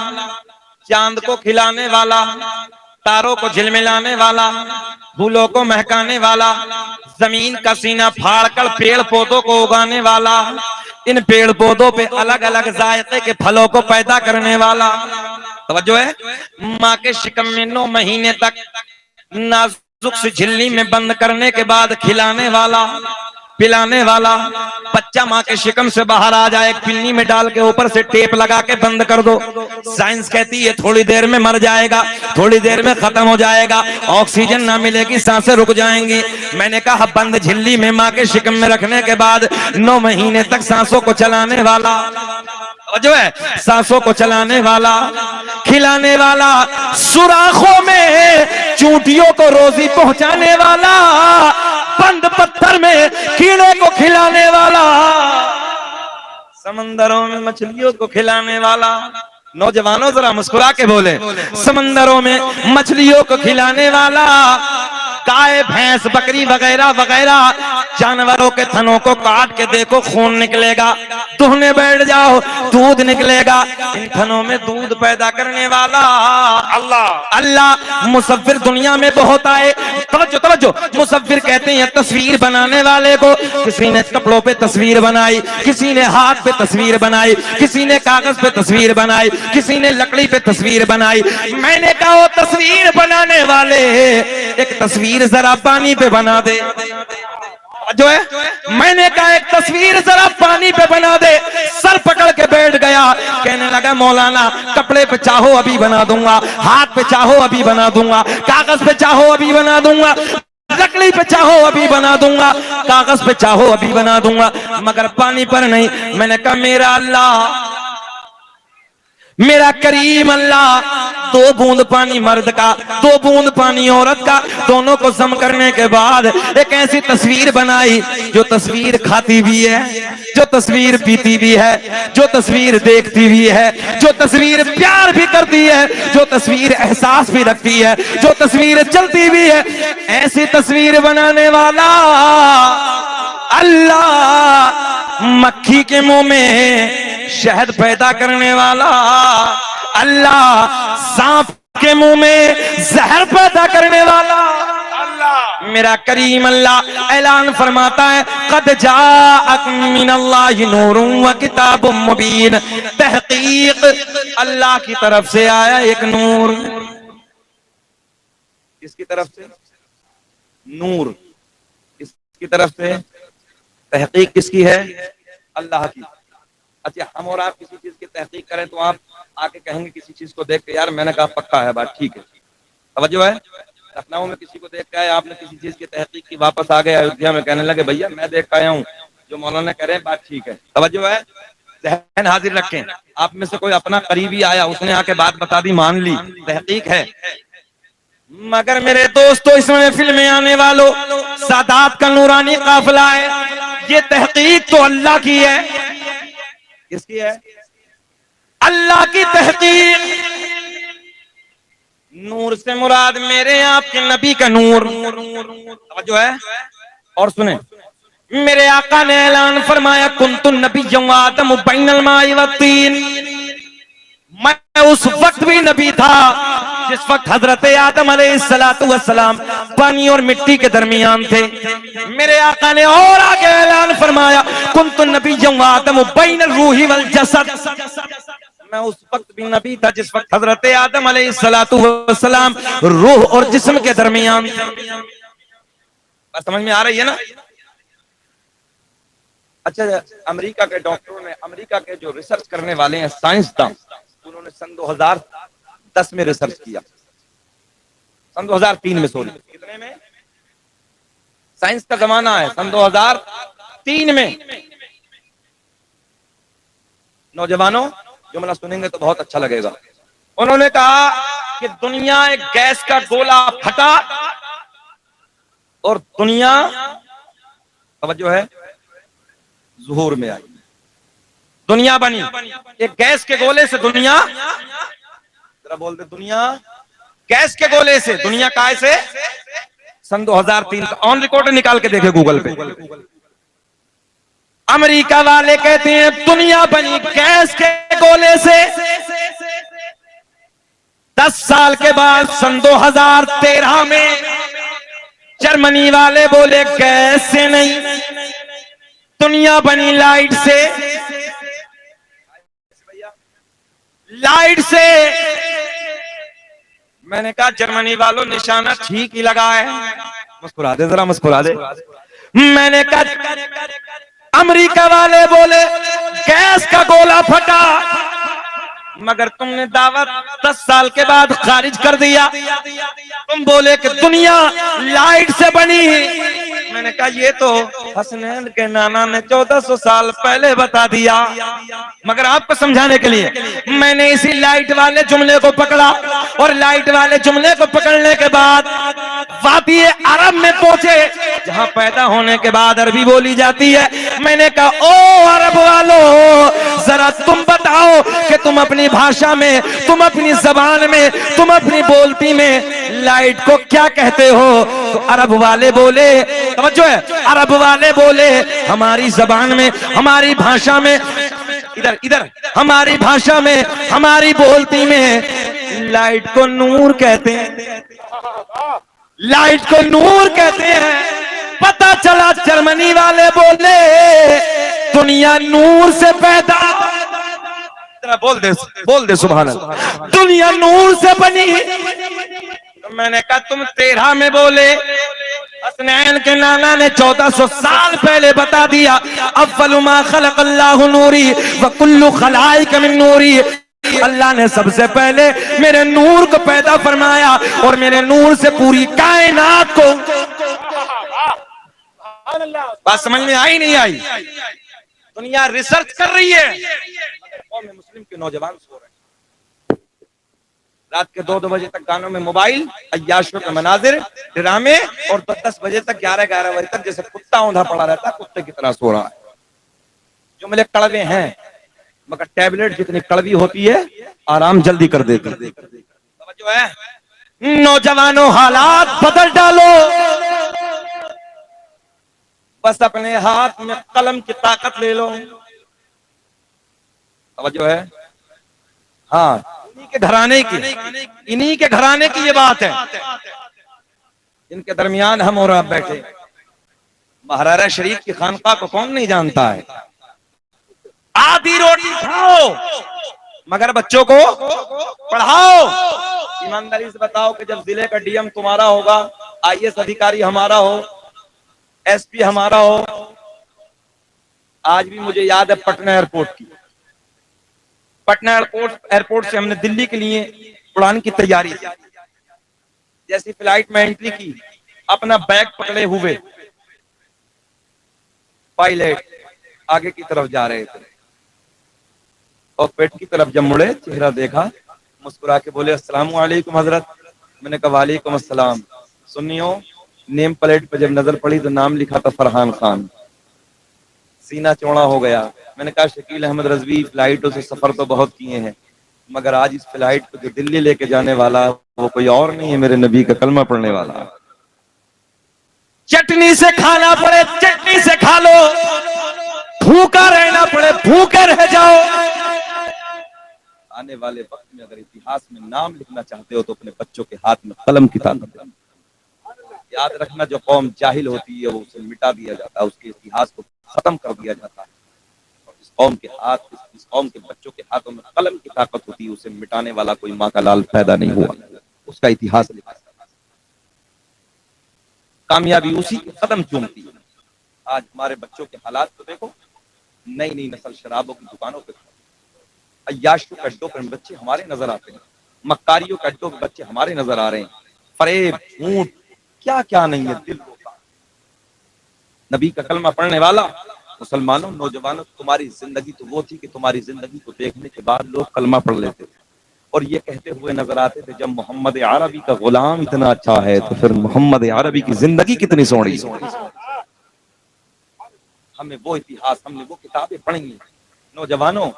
चांद को खिलाने वाला, तारों को झिलमिलाने वाला, फूलों को महकाने वाला, जमीन का सीना फाड़कर पेड़ पौधों को उगाने वाला, इन पेड़ पौधों पे अलग अलग जायके के फलों को पैदा करने वाला। तवज्जो है। माँ के शिकम में 9 महीने तक नाजुक सी झिल्ली में बंद करने के बाद खिलाने वाला, पिलाने वाला। बच्चा माँ के शिकम से बाहर आ जाए, पिन्नी में डाल के ऊपर से टेप लगा के बंद कर दो। साइंस कहती है थोड़ी देर में मर जाएगा, थोड़ी देर में खत्म हो जाएगा, ऑक्सीजन ना मिलेगी, सांसें रुक जाएंगी। मैंने कहा बंद झिल्ली में माँ के शिकम में रखने के बाद 9 महीने तक सांसों को चलाने वाला, जो है सांसों को चलाने वाला, खिलाने वाला, सुराखों में चूंटियों को रोजी पहुंचाने वाला, बंद पत्थर में कीड़े को खिलाने वाला, समंदरों में मछलियों को खिलाने वाला। नौजवानों जरा मुस्कुरा के बोले, समंदरों में मछलियों को खिलाने वाला। गाय भैंस बकरी वगैरह वगैरह जानवरों के थनों को काट के देखो, खून निकलेगा, दुहने बैठ जाओ, दूध निकलेगा। इन थनों में दूध पैदा करने वाला अल्लाह। अल्लाह मुसव्विर दुनिया में बहुत आए। तवज्जो तवज्जो, मुसव्विर कहते हैं तस्वीर बनाने वाले को। किसी ने कपड़ों पे तस्वीर बनाई, किसी ने हाथ पे तस्वीर बनाई, किसी ने कागज पे तस्वीर बनाई, किसी ने लकड़ी पे तस्वीर बनाई। मैंने कहा वो तस्वीर बनाने वाले, एक तस्वीर जरा पानी पे बना दे। जो है, मैंने कहा एक तस्वीर जरा पानी पे बना दे। सर पकड़ के बैठ गया, कहने लगा मौलाना कपड़े पे चाहो अभी बना दूंगा, हाथ पे चाहो अभी बना दूंगा, कागज पे चाहो अभी बना दूंगा, लकड़ी पे चाहो अभी बना दूंगा, कागज पे चाहो अभी बना दूंगा, मगर पानी पर नहीं। मैंने कहा मेरा अल्लाह, मेरा करीम अल्लाह 2 बूंद पानी मर्द का, 2 बूंद पानी औरत का, दोनों को जम करने के बाद एक ऐसी तस्वीर बनाई जो तस्वीर खाती भी है, जो तस्वीर पीती भी है, जो तस्वीर देखती भी है, जो तस्वीर प्यार भी करती है, जो तस्वीर एहसास भी रखती है, जो तस्वीर चलती भी है। ऐसी तस्वीर बनाने वाला अल्लाह, मक्खी के मुंह में शहद पैदा करने वाला अल्लाह, सांप के मुंह में जहर पैदा करने वाला अल्लाह। मेरा करीम अल्लाह ऐलान फरमाता है, कद जाअक मिनल्लाहि नूरुन व किताबुम मुबीन। तहकीक अल्लाह की तरफ से आया एक नूर। किसकी तरफ से? नूर। किसकी तरफ से? तहकीक किसकी है? अल्लाह की। अच्छा, हम और आप किसी चीज की तहकीक करें तो आप आके कहेंगे किसी चीज को देख के, यार मैंने कहा पक्का है बात, ठीक है। तवज्जो है। लखनऊ में किसी को देख के आए, आपने किसी चीज की तहकीक की, वापस आ गए अयोध्या में, कहने लगे भैया मैं देख के आया हूँ, जो मौलाना कह रहे हैं बात ठीक है। तवज्जो है। जहन हाजिर रखें। आप में से कोई अपना करीबी आया, उसने आके बात बता दी, मान ली, तहकीक है। मगर मेरे दोस्तों, इस महफिल में आने वालों, सादात का नूरानी काफिला है, ये तहकीक तो अल्लाह की है। किसकी है? अल्लाह की तहकीक। नूर से मुराद मेरे आपके नबी का नूर जो है। और सुने, मेरे आका ने ऐलान फरमाया, कुंतुन नबिय्युम व आदम बैनल माई व तीन। मैं उस वक्त भी नबी था जिस वक्त हजरत आदम अलैहिस्सलातु वस्सलाम पानी और मिट्टी के दरमियान थे। मेरे आका ने और आगे ऐलान फरमाया, कुंतुन नबिय्युम व आदम बैनल रूही वल जसद। मैं उस वक्त भी नबी था जिस वक्त हजरत आदम अलैहिस्सलातु वस्सलाम रूह और जिस्म के दरमियान थे। बात समझ में आ रही है ना? अच्छा, अमेरिका के डॉक्टरों ने, अमेरिका के जो रिसर्च करने वाले हैं साइंसदान, उन्होंने सन 2010 में रिसर्च किया, सन 2003 में, सॉरी, कितने में? साइंस का जमाना है, सन 2003 में। नौजवानों, जुमला सुनेंगे तो बहुत अच्छा लगेगा। उन्होंने कहा कि दुनिया एक गैस का गोला फटा और दुनिया, तवज्जो है, ज़ुहूर में आई, दुनिया बनी। एक गैस के गोले से दुनिया, जरा बोल दे, दुनिया गैस के गोले से, दुनिया काय से? सन 2003 का ऑन रिकॉर्ड निकाल के देखे गूगल पे। अमेरिका वाले कहते हैं दुनिया बनी गैस के गोले से। 10 साल के बाद सन 2013 में जर्मनी वाले बोले गैस से नहीं, दुनिया बनी लाइट से। लाइट से। मैंने कहा जर्मनी वालों, निशाना ठीक ही लगा है। मुस्कुरा दे, जरा मुस्कुरा दे। मैंने कहा अमेरिका वाले बोले गैस का गोला फटा, मगर तुमने दावा 10 साल के बाद खारिज कर दिया। तुम बोले कि दुनिया लाइट से बनी। मैंने कहा ये तो हसनैन के नाना ने 1400 साल पहले बता दिया, मगर आपको समझाने के लिए मैंने इसी लाइट वाले जुमले को पकड़ा, और लाइट वाले जुमले को पकड़ने के बाद वादी अरब में पहुंचे, जहां पैदा होने के बाद अरबी बोली जाती है। मैंने कहा ओ अरब वालों, जरा तुम बताओ कि तुम अपनी भाषा में, तुम अपनी जबान में, तुम अपनी बोलती में लाइट को क्या कहते हो? तो अरब वाले बोले, समझो है, अरब वाले बोले हमारी जबान में, हमारी भाषा में, इधर इधर, हमारी भाषा में, हमारी बोलती में लाइट को नूर कहते हैं, लाइट को नूर कहते हैं। पता चला जर्मनी वाले बोले दुनिया नूर से पैदा, बोल दे सुभान अल्लाह, दुनिया नूर से बनी। तो मैंने कहा तुम 13 में बोले, हसनैन के नाना ने 1400 साल पहले बता दिया, अव्वलु मा खलक़ल्लाहु नूरी व कुल्लु खलाइक मिन नूरी। अल्लाह ने सबसे पहले मेरे नूर को पैदा फरमाया, और मेरे नूर से पूरी कायनात को। बात समझ में आई नहीं आई? दुनिया रिसर्च कर रही है, कौम मुस्लिम के नौजवान सो रहे हैं। रात के 2-2 बजे तक गानों में मोबाइल, अय्याशों के मनाजिर, ड्रामे, और 10 बजे तक, 11-11 बजे तक जैसे कुत्ता औंधा पड़ा रहता है, कुत्ते की तरह सो रहा है। जुमले कड़वे हैं, मगर टैबलेट जितनी कड़वी होती है आराम जल्दी कर देती है। जो है, नौजवानों हालात बदल डालो, बस अपने हाथ में कलम की ताकत ले लो। जो है, हाँ, इन्हीं के घराने की, इन्हीं के घराने की ये बात है, इनके दरमियान हम और आप बैठे। महाराजा शरीफ की खानका को कौन नहीं जानता है? आधी रोटी खाओ मगर बच्चों को पढ़ाओ। ईमानदारी से बताओ कि जब जिले का डीएम तुम्हारा होगा, आईएएस अधिकारी हमारा हो, एसपी हमारा हो। आज भी मुझे याद है पटना एयरपोर्ट की, पटना एयरपोर्ट से हमने दिल्ली के लिए उड़ान की तैयारी की। जैसी फ्लाइट में एंट्री की, अपना बैग पकड़े हुए पायलट आगे की तरफ जा रहे थे, और पेट की तरफ जब मुड़े, चेहरा देखा, मुस्कुरा के बोले अस्सलाम वालेकुम हजरत। मैंने कहा वालेकुम अस्सलाम। सुनियो, नेम प्लेट पे जब नजर पड़ी तो नाम लिखा था फरहान खान। सीना चौड़ा हो गया। मैंने कहा शकील अहमद रजवी, फ्लाइटों से सफर तो बहुत किए हैं, मगर आज इस फ्लाइट को जो दिल्ली लेके जाने वाला वो कोई और नहीं है, मेरे नबी का कलमा पढ़ने वाला। चटनी से खाना पड़े चटनी से खा लो, भूखा रहना पड़े भूखे रह जाओ। आने वाले वक्त में अगर इतिहास में नाम लिखना चाहते हो तो अपने बच्चों के हाथ में कलम की ताकत है। याद रखना, जो कौम जाहिल होती है वो उसे मिटा दिया जाता है, उसके इतिहास को खत्म कर दिया जाता है। और इस कौम के हाथ, इस कौम के बच्चों के हाथों में कलम की ताकत होती है, उसे मिटाने वाला कोई माँ का लाल पैदा नहीं हुआ, उसका इतिहास लिखा। कामयाबी उसी के कदम चूमती है। आज हमारे बच्चों के हालात को देखो, नई नई नस्ल शराबों की दुकानों पे, अय्याशों के अड्डों पर बच्चे हमारे नजर आते हैं, मक्कारियों के अड्डों पे बच्चे हमारे नजर आ रहे हैं, फरेब झूठ क्या क्या नहीं है। दिल रोता। नबी का कलमा पढ़ने वाला मुसलमानों, नौजवानों, तुम्हारी जिंदगी तो वो थी कि तुम्हारी जिंदगी को देखने के बाद लोग कलमा पढ़ लेते थे और ये कहते हुए नजर आते थे, जब मोहम्मद अरबी का गुलाम इतना अच्छा है तो फिर मोहम्मद अरबी की जिंदगी कितनी सोहनी। हमें वो इतिहास, हमने वो किताबें पढ़ी। नौजवानों,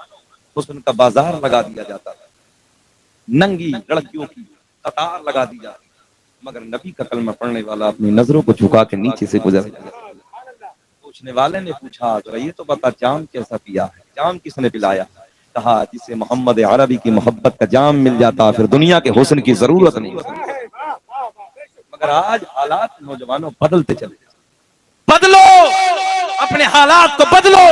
हुस्न का बाजार लगा दिया जाता था, नंगी लड़कियों की कतार लगा दी जाती, मगर नबी का कलमा पढ़ने वाला अपनी नजरों को झुका के नीचे से गुजर गया। पूछने वाले ने पूछा, जरा ये तो बता, जाम कैसा पिया है, जाम किसने पिलाया? कहा, जिसे मोहम्मद अरबी की मोहब्बत का जाम मिल जाता फिर दुनिया के हुस्न की जरूरत नहीं। मगर आज हालात नौजवानों बदलते चले। बदलो, अपने हालात को बदलो,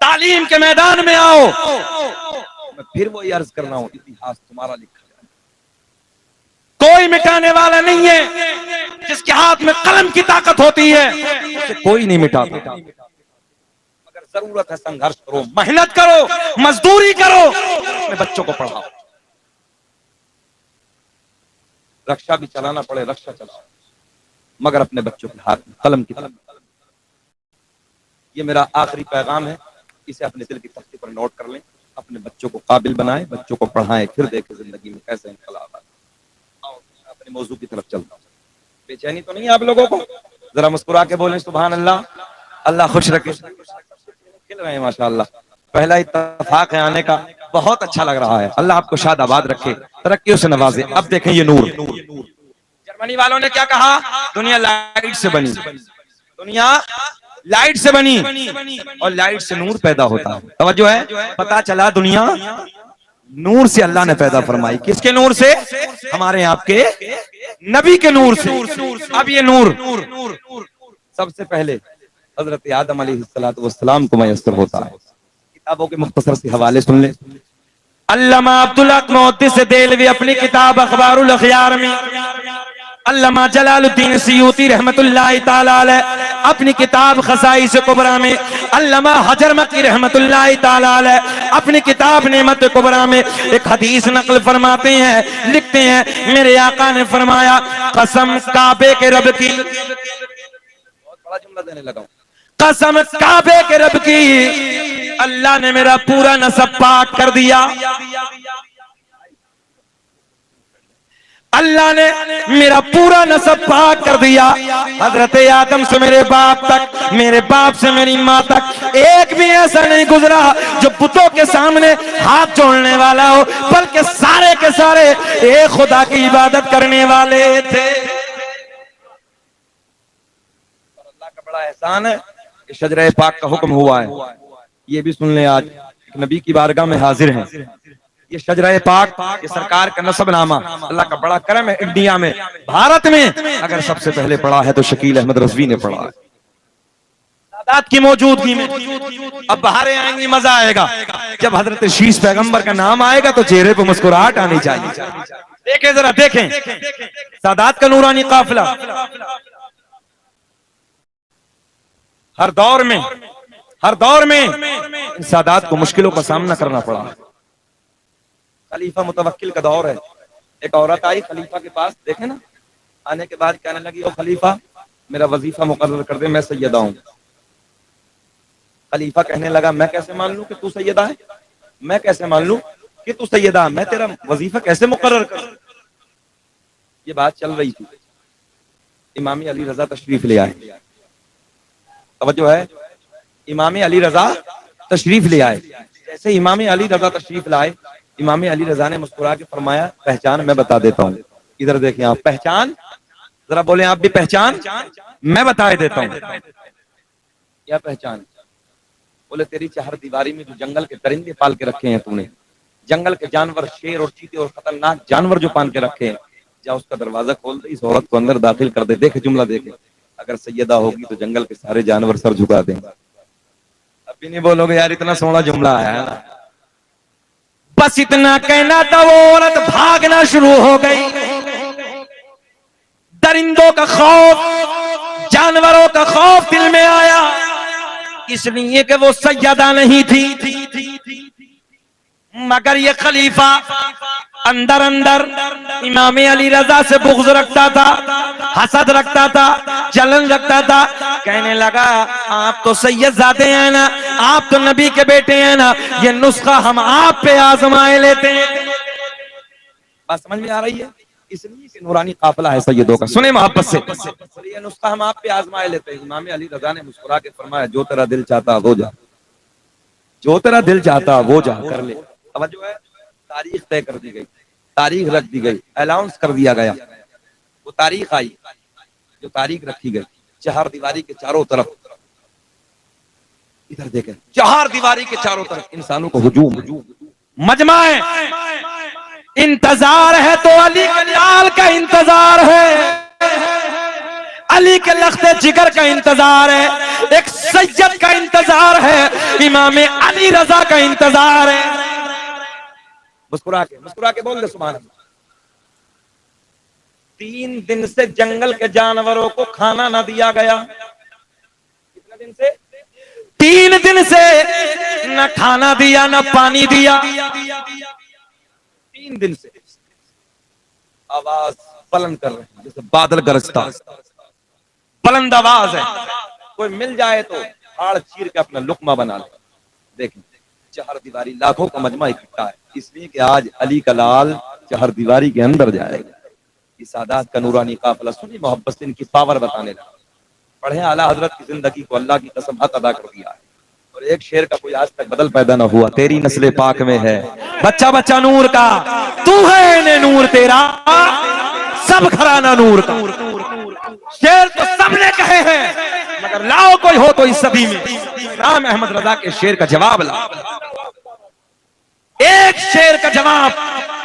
तालीम के मैदान में आओ। मैं फिर वही अर्ज कर रहा हूं, इतिहास तुम्हारा लिखा जाए, कोई मिटाने वाला नहीं है। जिसके हाथ में कलम की ताकत होती है उसे कोई नहीं मिटाता। मगर जरूरत है संघर्ष करो, मेहनत करो, मजदूरी करो, अपने बच्चों को पढ़ाओ। रक्षा भी चलाना पड़े रक्षा चलाओ, मगर अपने बच्चों के हाथ में कलम की ताकत। ये मेरा आखिरी पैगाम है, इसे अपने दिल की तख्ती पर नोट कर लें, अपने बच्चों को काबिल बनाएं, बच्चों को पढ़ाएं, फिर देखें जिंदगी में कैसे इनकलाब आता है। अपने मौजू की तरफ चलता हूं। बेचैनी तो नहीं है आप लोगों को? जरा मुस्कुरा के बोलें सुभान अल्लाह। अल्लाह खुश रखे। खिल रहे हैं माशाअल्लाह। पहला इत्तेफाक है आने का, बहुत अच्छा लग रहा है। अल्लाह आपको शाद आबाद रखे, तरक्कियों से नवाजे। अब देखें ये नूर। जर्मनी वालों ने क्या कहा? दुनिया लाइट से बनी, दुनिया लाइट से बनी और लाइट से नूर पैदा होता है। तवज्जो है? पता चला दुनिया नूर से अल्लाह ने पैदा फरमाई। किसके नूर से? हमारे आपके नबी के नूर से। अब ये नूर सबसे पहले हजरत आदम अलैहिस्सलाम को मयस्सर होता है। किताबों के मुख्तसर से हवाले सुन ले। अल्लामा अब्दुल हक मुहद्दिस देलवी अपनी किताब अखबारुल अखयार में, अल्लामा जलालुद्दीन सियूती रहमतुल्लाहि ताला अलैह अपनी किताब खसाइस कुबरा में, अल्लामा हजर मक्की रहमतुल्लाहि ताला अलैह अपनी किताब नेमत कुबरा में एक हदीस नकल फरमाते हैं, लिखते हैं, मेरे आका ने फरमाया, कसम काबे के रब की, बहुत बड़ा जुमला देने लगा, कसम काबे के रब की, अल्लाह ने मेरा पूरा नसब पाक कर दिया। अल्लाह ने मेरा पूरा नसब पाक कर दिया। हजरत आदम से मेरे बाप तक, मेरे बाप से मेरी माँ तक एक भी ऐसा नहीं गुजरा जो बुतों के सामने हाथ जोड़ने वाला हो, बल्कि सारे के सारे एक खुदा की इबादत करने वाले थे। अल्लाह का बड़ा एहसान है कि शजरे पाक का हुक्म हुआ है। ये भी सुन ले, आज एक नबी की बारगाह में हाजिर हैं। ये शजरा पाक, ये सरकार का नसबनामा, अल्लाह का बड़ा करम है। इंडिया में, भारत में अगर सबसे पहले पढ़ा है तो शकील अहमद रजवी ने पढ़ा है, सादात की मौजूदगी में। अब बाहरें आएंगी, मजा आएगा। जब हजरत शीश पैगंबर का नाम आएगा तो चेहरे पर मुस्कुराहट आनी चाहिए। देखें जरा, देखें सादात का नूरानी काफिला। हर दौर में, हर दौर में सादात को मुश्किलों का सामना करना पड़ा। खलीफा मुतवक्किल का दौर है। एक औरत आई खलीफा के पास, देखे ना, आने के बाद कहने लगी, ओ खलीफा मेरा वजीफा मुकर्रर कर दे, मैं सैयदा हूं। खलीफा कहने लगा, मैं कैसे मान लूं कि तू सैयदा है? मैं कैसे मान लूं कि तू सैयदा? मैं तेरा वजीफा कैसे मुकर्रर करूं? ये बात चल रही थी, इमाम अली रजा तशरीफ ले आए, तवज्जो है, इमाम अली रजा तशरीफ ले आए। जैसे इमाम अली रजा तशरीफ लाए, इमाम अली रजा ने मुस्कुरा के फरमाया, पहचान मैं बता देता हूँ। इधर देखें आप, पहचान जरा बोले आप भी, पहचान मैं बता देता हूँ। क्या पहचान? बोले तेरी चार दीवारी में जो जंगल के दरिंदे पाल के रखे हैं तूने, जंगल के जानवर, शेर और चीते और खतरनाक जानवर जो पाल के रखे हैं, जा उसका दरवाजा खोल दे, इस औरत को अंदर दाखिल कर दे। देखे जुमला देखे, अगर सैयदा होगी तो जंगल के सारे जानवर सर झुका देंगे। अभी नहीं बोलोगे यार इतना सोना जुमला आया है ना। बस इतना कहना था, वो औरत भागना शुरू हो गई। दरिंदों का खौफ, जानवरों का खौफ दिल में आया, इसलिए कि वो सैयदा नहीं थी, मगर ये खलीफा अंदर अंदर इमाम अली रजा से बुग़्ज़ रखता था, हसद रखता था, जलन रखता था। कहने लगा, आप तो सैयदजादे हैं ना, आप तो नबी के बेटे हैं ना, ये नुस्खा हम आप पे आजमाए लेते हैं। बात समझ में आ रही है? इसलिए कि नूरानी काफिला है सैयदों का, सुने मोहब्बत से, ये नुस्खा हम आप पे आजमाए लेते हैं। इमाम अली रजा ने मुस्कुरा के फरमाया, जो तेरा दिल चाहता वो जा, जो तेरा दिल चाहता वो जा कर ले। अब जो है तारीख तय कर दी गई, तारीख रख दी गई, अनाउंस कर दिया गया। वो तारीख आई, जो तारीख रखी गई, चार दीवारी के चारों तरफ, इधर देखें, चार दीवारी के चारों तरफ इंसानों को हुजूम, मजमा है, इंतजार है तो अली के लाल का इंतजार है, अली के लख्ते जिगर का इंतजार है, एक सैयद का इंतजार है, इमाम अली रजा का इंतजार है। मुस्कुरा के बोल दे सुभान अल्लाह। 3 दिन से जंगल के जानवरों को खाना ना दिया गया। कितने दिन से? 3 दिन से न खाना दिया, न पानी दिया। 3 दिन से आवाज बुलंद कर रहे हैं, जैसे बादल गरजता, बुलंद आवाज है। कोई मिल जाए तो हाड़ चीर के अपना लुकमा बना ले। देखें, चार दीवारी, लाखों का मजमा इकट्ठा है, इसलिए कि आज अली का लाल चार दीवारी के अंदर जाएगा। इस सादात का नूरानी काफिला सुनी मोहब्बत से इनकी पावर बताने लगा। पढ़े आला हजरत की जिंदगी को, अल्लाह की कसम हक अदा कर दिया है। और एक शेर का कोई आज तक बदल पैदा ना हुआ, तेरी नस्ले पाक में है बच्चा बच्चा नूर का, तू है ने नूर तेरा सब घराना नूर का। शेर तो सबने कहे हैं, मगर लाओ कोई हो तो इस सदी में राम अहमद रजा के शेर का जवाब लाओ। एक शेर का जवाब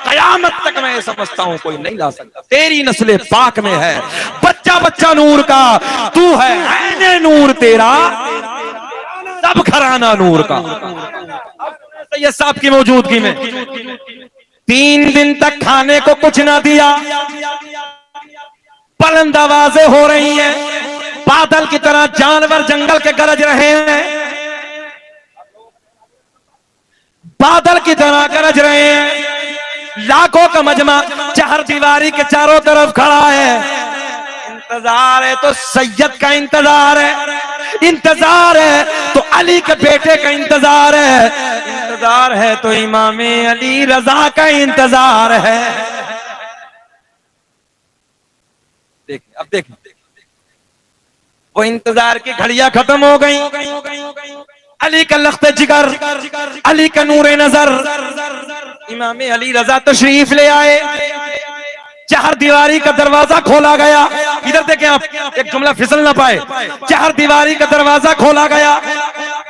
कयामत तक मैं समझता हूं कोई नहीं ला सकता। तेरी नस्ले पाक में है बच्चा बच्चा नूर का, तू है ऐने नूर तेरा सब घराना नूर का। सैयद साहब की मौजूदगी में 3 दिन तक खाने को कुछ ना दिया, बुलंद आवाजें हो रही हैं, बादल की तरह जानवर जंगल के गरज रहे हैं, बादल की तरह गरज रहे हैं। लाखों का मजमा चार दीवारी के चारों तरफ खड़ा है। इंतजार है तो सैयद का इंतजार है, इंतजार है तो अली के बेटे का इंतजार है, इंतजार है तो इमाम अली रजा का इंतजार है। देखें, अब देखें, वो इंतजार की घड़ियां खत्म हो गई। अली का लख्ते जिगर, अली का नूरे नजर, इमाम अली रजा तशरीफ ले आए। चार दीवारी का दरवाजा खोला गया। इधर देखें आप, एक जुमला फिसल ना पाए। चार दीवारी का दरवाजा खोला गया।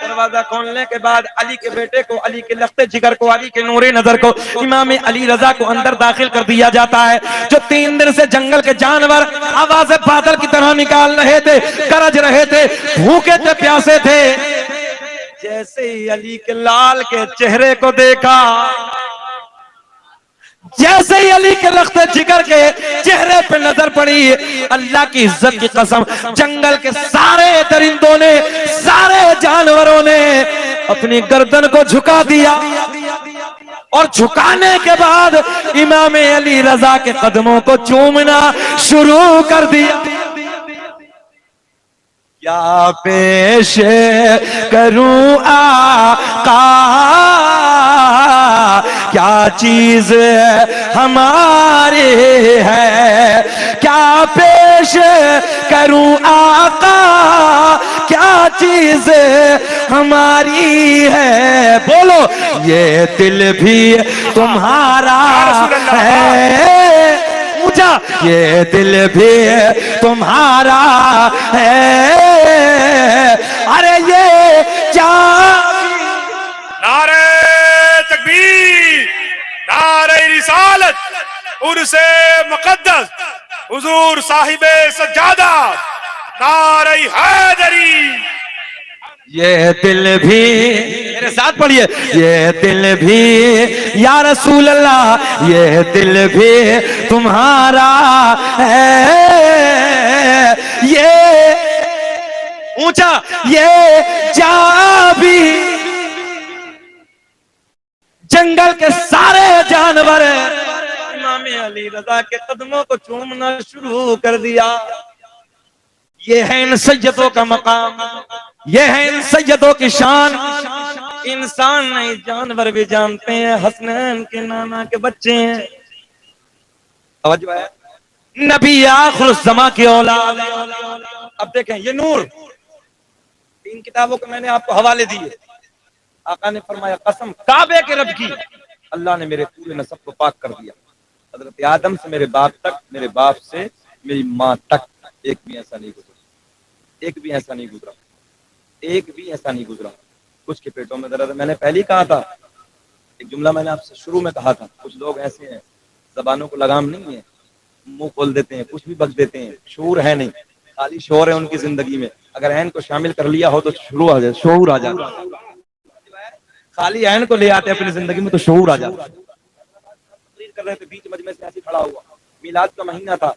दरवाजा खोलने के बाद अली के बेटे को, अली के लख्ते जिगर को, अली के नूरे नजर को, इमाम अली रजा को अंदर दाखिल कर दिया जाता है। जो 3 दिन से जंगल के जानवर आवाजें बादल की तरह निकाल रहे थे, गरज रहे थे, भूखे थे, प्यासे थे, जैसे ही अली के लाल के चेहरे को देखा, जैसे ही अली के लख्ते जिगर के चेहरे पे नजर पड़ी, अल्लाह की इज्जत की कसम, जंगल के सारे दरिंदों ने, सारे जानवरों ने अपनी गर्दन को झुका दिया। और झुकाने के बाद इमाम अली रजा के कदमों को चूमना शुरू कर दिया। क्या पेश करूं आका, क्या चीज हमारी है, करूं आका, क्या चीज हमारी है। बोलो ये दिल भी तुम्हारा है, ऊंचा, ये दिल भी तुम्हारा है। अरे ये चाबी। नारे तकबीर, नारे रिसालत, उर्से मुकद्दस हुजूर साहिबे सज्जादा, नारे हैदरी। ये दिल भी, मेरे साथ पढ़िए, ये दिल भी या रसूल अल्लाह, ये दिल भी तुम्हारा है। ये ऊंचा, ये चाबी जंगल के सारे जानवर इमाम अली रजा के कदमों को चूमना शुरू कर दिया। ये है इन सैयदों का मकाम, ये है इन सैयदों की शान। इंसान नहीं जानवर भी जानते हैं हसनैन के नाना के बच्चे हैं। तवज्जो है, नबी आखिर ज़मा की औलाद। अब देखें ये नूर, 3 किताबों के मैंने आपको हवाले दिए। आका ने फरमाया कसम काबे के रब की, अल्लाह ने मेरे पूरे नसब को पाक कर दिया। हजरत आदम से मेरे बाप तक, मेरे बाप से मेरी माँ तक एक भी ऐसा नहीं गुजरा, एक भी ऐसा नहीं गुजरा, एक भी ऐसा नहीं गुजरा। कुछ के पेटों में दर्द। मैंने पहले ही कहा था, एक जुमला मैंने आपसे शुरू में कहा था, कुछ लोग ऐसे हैं जबानों को लगाम नहीं है, मुंह खोल देते हैं, कुछ भी बक देते हैं, शूर है नहीं, खाली शोर है उनकी जिंदगी में। अगर ऐन को शामिल कर लिया हो तो शुरू आ जाए, शोर आ जाता। खाली ऐन को ले आते अपनी जिंदगी में तो शोर आ जाता। कर रहे थे बीच मजमे से ऐसे खड़ा हुआ, मिलाद का महीना था,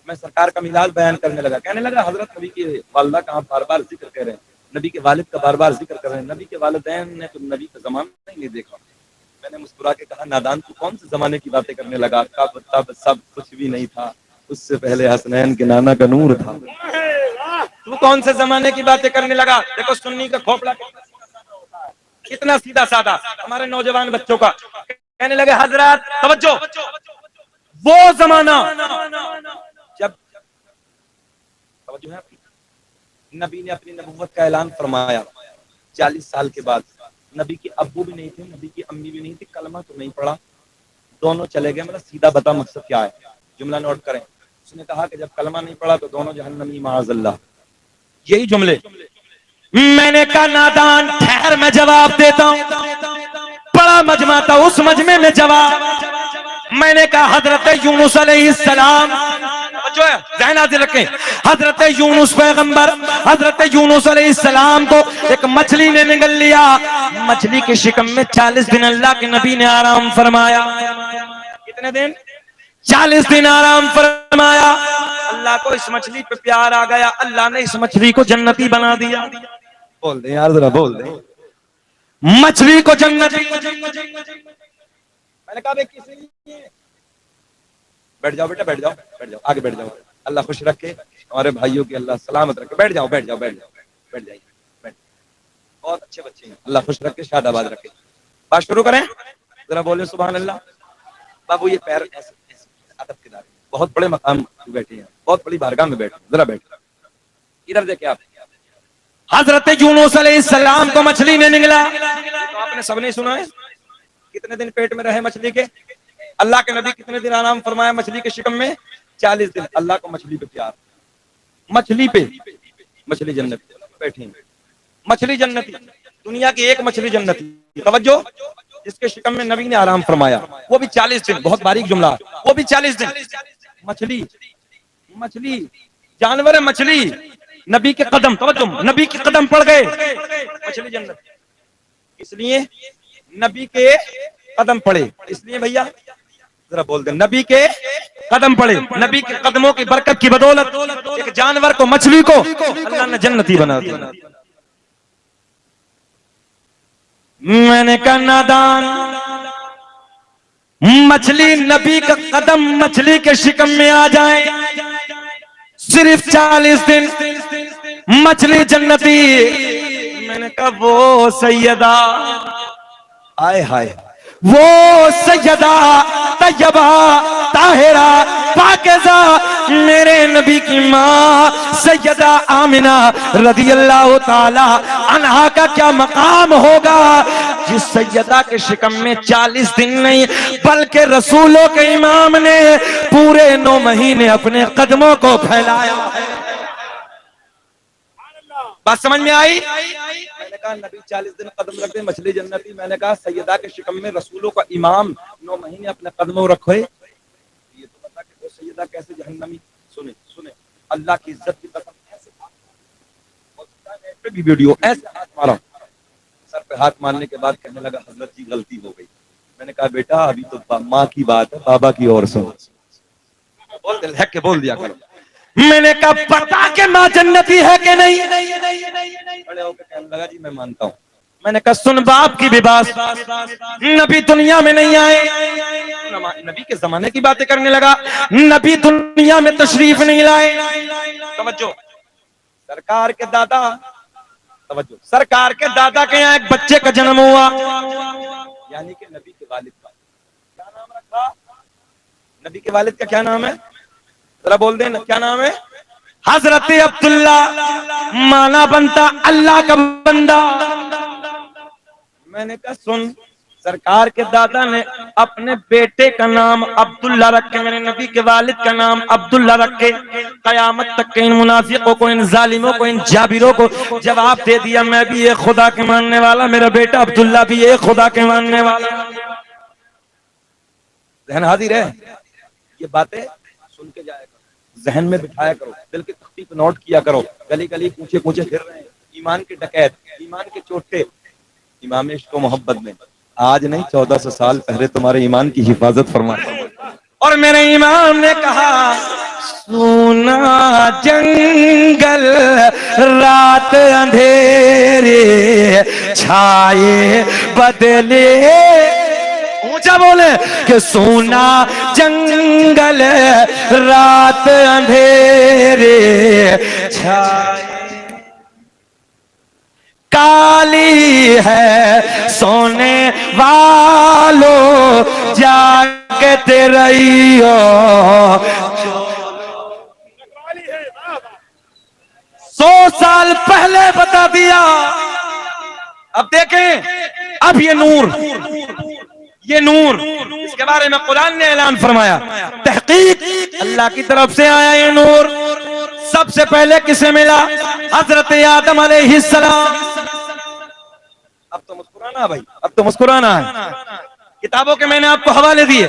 मैं सरकार का मिलाद बयान करने लगा। कहने लगा हजरत नबी की वालदा का आप बार बार जिक्र कर रहे हैं, नबी के वालिद का बार बार जिक्र कर रहे हैं, नबी के वालिदैन ने तो नबी का जमाना ही नहीं देखा। मैंने मुस्कुरा के कहा नादान तू कौन से जमाने की बातें करने लगा, कब तब सब कुछ भी नहीं था, उससे पहले हसनैन के नाना का नूर था। तू कौन से जमाने की बातें करने लगा। देखो सुन्नी का खोपड़ा कितना सीधा साधा, हमारे नौजवान बच्चों का। कहने लगे हजरत तवज्जो, वो जमाना जब तवज्जो है, नबी ने अपनी नबूवत का ऐलान फरमाया 40 साल के बाद। नबी के अब्बू भी नहीं थे, नबी की अम्मी भी नहीं थी, कलमा तो नहीं पढ़ा, दोनों चले गए। मतलब सीधा बता मकसद क्या है, जुमला नोट करें। उसने कहा कि जब कलमा नहीं पढ़ा तो दोनों जहन्नमी माअज़ल्लाह। यही जुमले। मैंने कहा नादान ठहर, मैं जवाब देता हूं। बड़ा मजमा था, उस मजमे में जवाब। मैंने कहा हजरत यूनुस अलैहिस्सलाम, जो है ज़हन हाजिर रखें, हजरत यूनुस पैगंबर, हजरत यूनुस अलैहिस्सलाम को एक मछली ने निगल लिया। मछली के शिकम में 40 दिन अल्लाह के नबी ने आराम फरमाया। कितने दिन? 40 दिन आराम फरमाया। अल्लाह को इस मछली पे प्यार आ गया, अल्लाह ने इस मछली को जन्नती बना दिया। बोल दे यार, जरा बोल दे, मछली को जन्नती। मैंने कहा किसी, बैठ जाओ बेटा, बैठ जाओ, बैठ जाओ, आगे बैठ जाओ। अल्लाह खुश रखे हमारे भाइयों की, अल्लाह सलामत रखे। बैठ जाओ, बैठ जाओ, बैठ जाओ, बैठ जाइए, बैठ। बहुत अच्छे बच्चे हैं, अल्लाह खुश रखे, शादाबाद रखे। बात शुरू करें, जरा बोले सुभान अल्लाह। बाबू ये पैर ऐसे अदब के दायरे, बहुत बड़े मकाम में बैठे हैं, बहुत बड़ी बारगाह में बैठे, जरा बैठ। इधर देखे आप, हजरत यूनुस अलैहिस्सलाम को मछली ने निगला। तो आपने सबने सुना है कितने दिन पेट में रहे मछली के। अल्लाह के नबी कितने दिन आराम फरमाया मछली के शिकम में? 40 दिन। अल्लाह को मछली पे प्यार, मछली पे, मछली जन्नती बैठी, मछली जन्नती, दुनिया की एक मछली जन्नती। तवज्जो, जिसके शिकम में नबी ने आराम फरमाया, वो भी 40 दिन। बहुत बारीक जुमला, वो भी 40 दिन। मछली, मछली जानवर है, मछली नबी के कदम, तवज्जो, नबी के कदम पड़ गए, मछली जन्नत। इसलिए नबी के कदम पड़े, इसलिए भैया जरा बोल दे, नबी के कदम पड़े। नबी के कदमों की बरकत की बदौलत एक जानवर को, मछली को अल्लाह ने जन्नती बना दिया। मैंने कहा नादान, मछली नबी का कदम मछली के शिकम में आ जाए, सिर्फ 40 दिन, मछली जन्नती। मैंने कहा वो सैयदा, आए हाय, वो सैयदा तैयबा ताहिरा पाकिज़ा मेरे नबी की माँ सैयदा आमिना रदियल्लाहु ताला अन्हा का क्या मकाम होगा, जिस सैयदा के शिकम में 40 दिन नहीं बल्कि रसूलों के इमाम ने पूरे 9 महीने अपने कदमों को फैलाया है। बात समझ में आई? मैंने कहा नबी 40 दिन कदम रखते मछली जन्नती, मैंने कहा सैयदा के शिकम में रसूलों का इमाम 9 महीने अपने कदमों रखो, ये तो बता कि वो सैयदा कैसे जहन्नमी। सुने सुने, अल्लाह की इज्जत की कसम, ऐसे पे भी वीडियो ऐसे हाथ मारा, सर पे हाथ मारने के बाद कहने लगा हजरत जी गलती हो गई। मैंने कहा बेटा अभी तो माँ की बात है, बाबा की और सुन, बोल दे के बोल दिया करो। मैंने कहा पता के माँ जन्नती है कि नहीं? बड़े होकर कहने लगा जी मैं मानता हूँ। मैंने कहा सुन बाप की भी बात, नबी दुनिया में नहीं आए, नबी के जमाने की बातें करने लगा, नबी दुनिया में तशरीफ नहीं लाए। समझो, सरकार के दादा, समझो सरकार के दादा के यहाँ एक बच्चे का जन्म हुआ, यानी कि नबी के वालिद का क्या नाम रखा? नबी के वालिद का क्या नाम है? जरा बोल देना क्या नाम है? हजरत अब्दुल्ला, माना बनता अल्लाह का बंदा। मैंने कहा सुन, सरकार के दादा ने अपने बेटे का नाम अब्दुल्ला रखे, मेरे नबी के वालिद का नाम अब्दुल्ला रखे, कयामत तक के इन मुनाफिकों को, इन जालिमों को, इन जाबिरों को जवाब दे दिया मैं भी एक खुदा के मानने वाला, मेरा बेटा अब्दुल्ला भी एक खुदा के मानने वाला। जहन हाजिर है? ये बातें सुन के जाया करो, जहन में बिठाया करो, दिल की तख्ती पे नोट किया करो। गली गली पूछे पूछे फिर रहे हैं ईमान के डकैत, ईमान के चोटे, इमाम इश्क व मोहब्बत में आज नहीं 1400 साल पहले तुम्हारे ईमान की हिफाजत फरमाता। और मेरे इमाम ने कहा सोना जंगल रात अंधेरे छाए बदले, ऊंचा बोले कि सोना जंगल रात अंधेरे छाए, काली है सोने वालों जागते रहियो, 100 साल पहले बता दिया। अब देखें, अब ये नूर, ये नूर, इसके बारे में कुरान ने ऐलान फरमाया, तहकीक अल्लाह की तरफ से आया ये नूर। सबसे पहले किसे मिला? हजरत आदम अलैहिस्सलाम। अब तो मुस्कुराना भाई, अब तो मुस्कुराना है। किताबों के मैंने आपको हवाले दिए।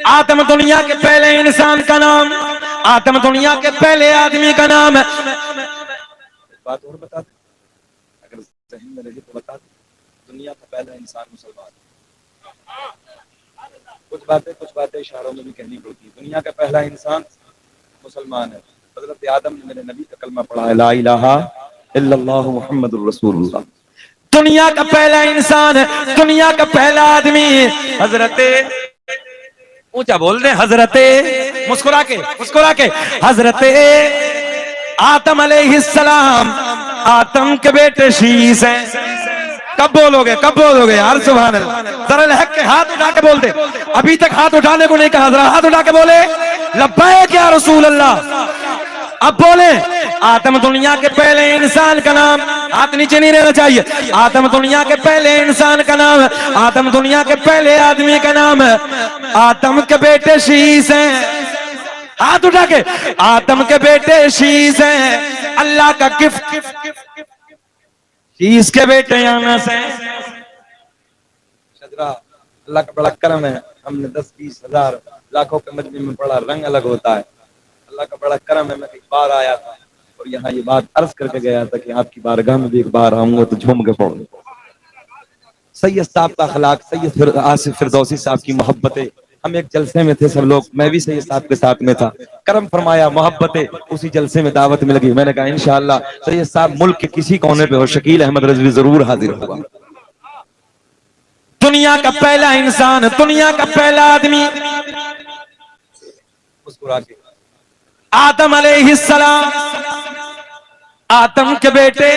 आदम दुनिया के पहले इंसान का नाम, आदम दुनिया के पहले आदमी का नाम है। बात और बता दे, अगर ज़हन में रहे तो बता दे, दुनिया का पहला इंसान मुसलमान। कुछ बातें इशारों में भी कहनी पड़ती है। दुनिया का पहला इंसान मुसलमान है। हजरत आदम ने मेरे नबी का कलमा पढ़ा है, ला इलाहा इल्लल्लाहु मुहम्मदुर रसूलुल्लाह। दुनिया का पहला इंसान है, दुनिया का पहला आदमी हजरते, ऊंचा बोल दे, हजरते, मुस्कुरा के हजरते आदम अलैहिस्सलाम, आदम के बेटे शीश हैं। कब बोलोगे यार सुभान अल्लाह? जरा लहक के हाथ उठा के बोल दे, अभी तक हाथ उठाने को नहीं कहा, जरा हाथ उठा के बोले लब्बैक या रसूल अल्लाह। अब बोले आदम दुनिया के पहले इंसान का नाम, हाथ नीचे नहीं रहना चाहिए। आदम दुनिया के पहले इंसान का नाम है, आदम दुनिया के पहले आदमी का नाम है, आदम के बेटे शीश हैं। हाथ उठा के, आदम के बेटे शीश हैं, अल्लाह का गिफ्ट, शीश के बेटे अनस हैं। शजरा अल्लाह का बड़ा करम है, हमने 10-20 हजार लाखों के मजमे में पढ़ा, रंग अलग होता है। अल्लाह का बड़ा करम है, मैं एक बार आया था और यहाँ ये बात अर्ज करके गया था कि आपकी बारगाह में भी एक बार आऊंगा तो झूम के पढ़ूंगा। सैयद साहब का अखलाक, सैयद आसिफ फिरदौसी साहब की मोहब्बतें, हम एक जलसे में थे सब लोग, मैं भी सैयद साहब के साथ में था, करम फरमाया, मोहब्बतें, उसी जलसे में दावत में लगी। मैंने कहा इंशाअल्लाह सैयद साहब मुल्क के किसी कोने पे हो, शकील अहमद रजवी जरूर हाजिर होगा। दुनिया का पहला इंसान, दुनिया का पहला आदमी, मुस्कुरा के, आदम अलैहिस्सलाम, आदम के बेटे,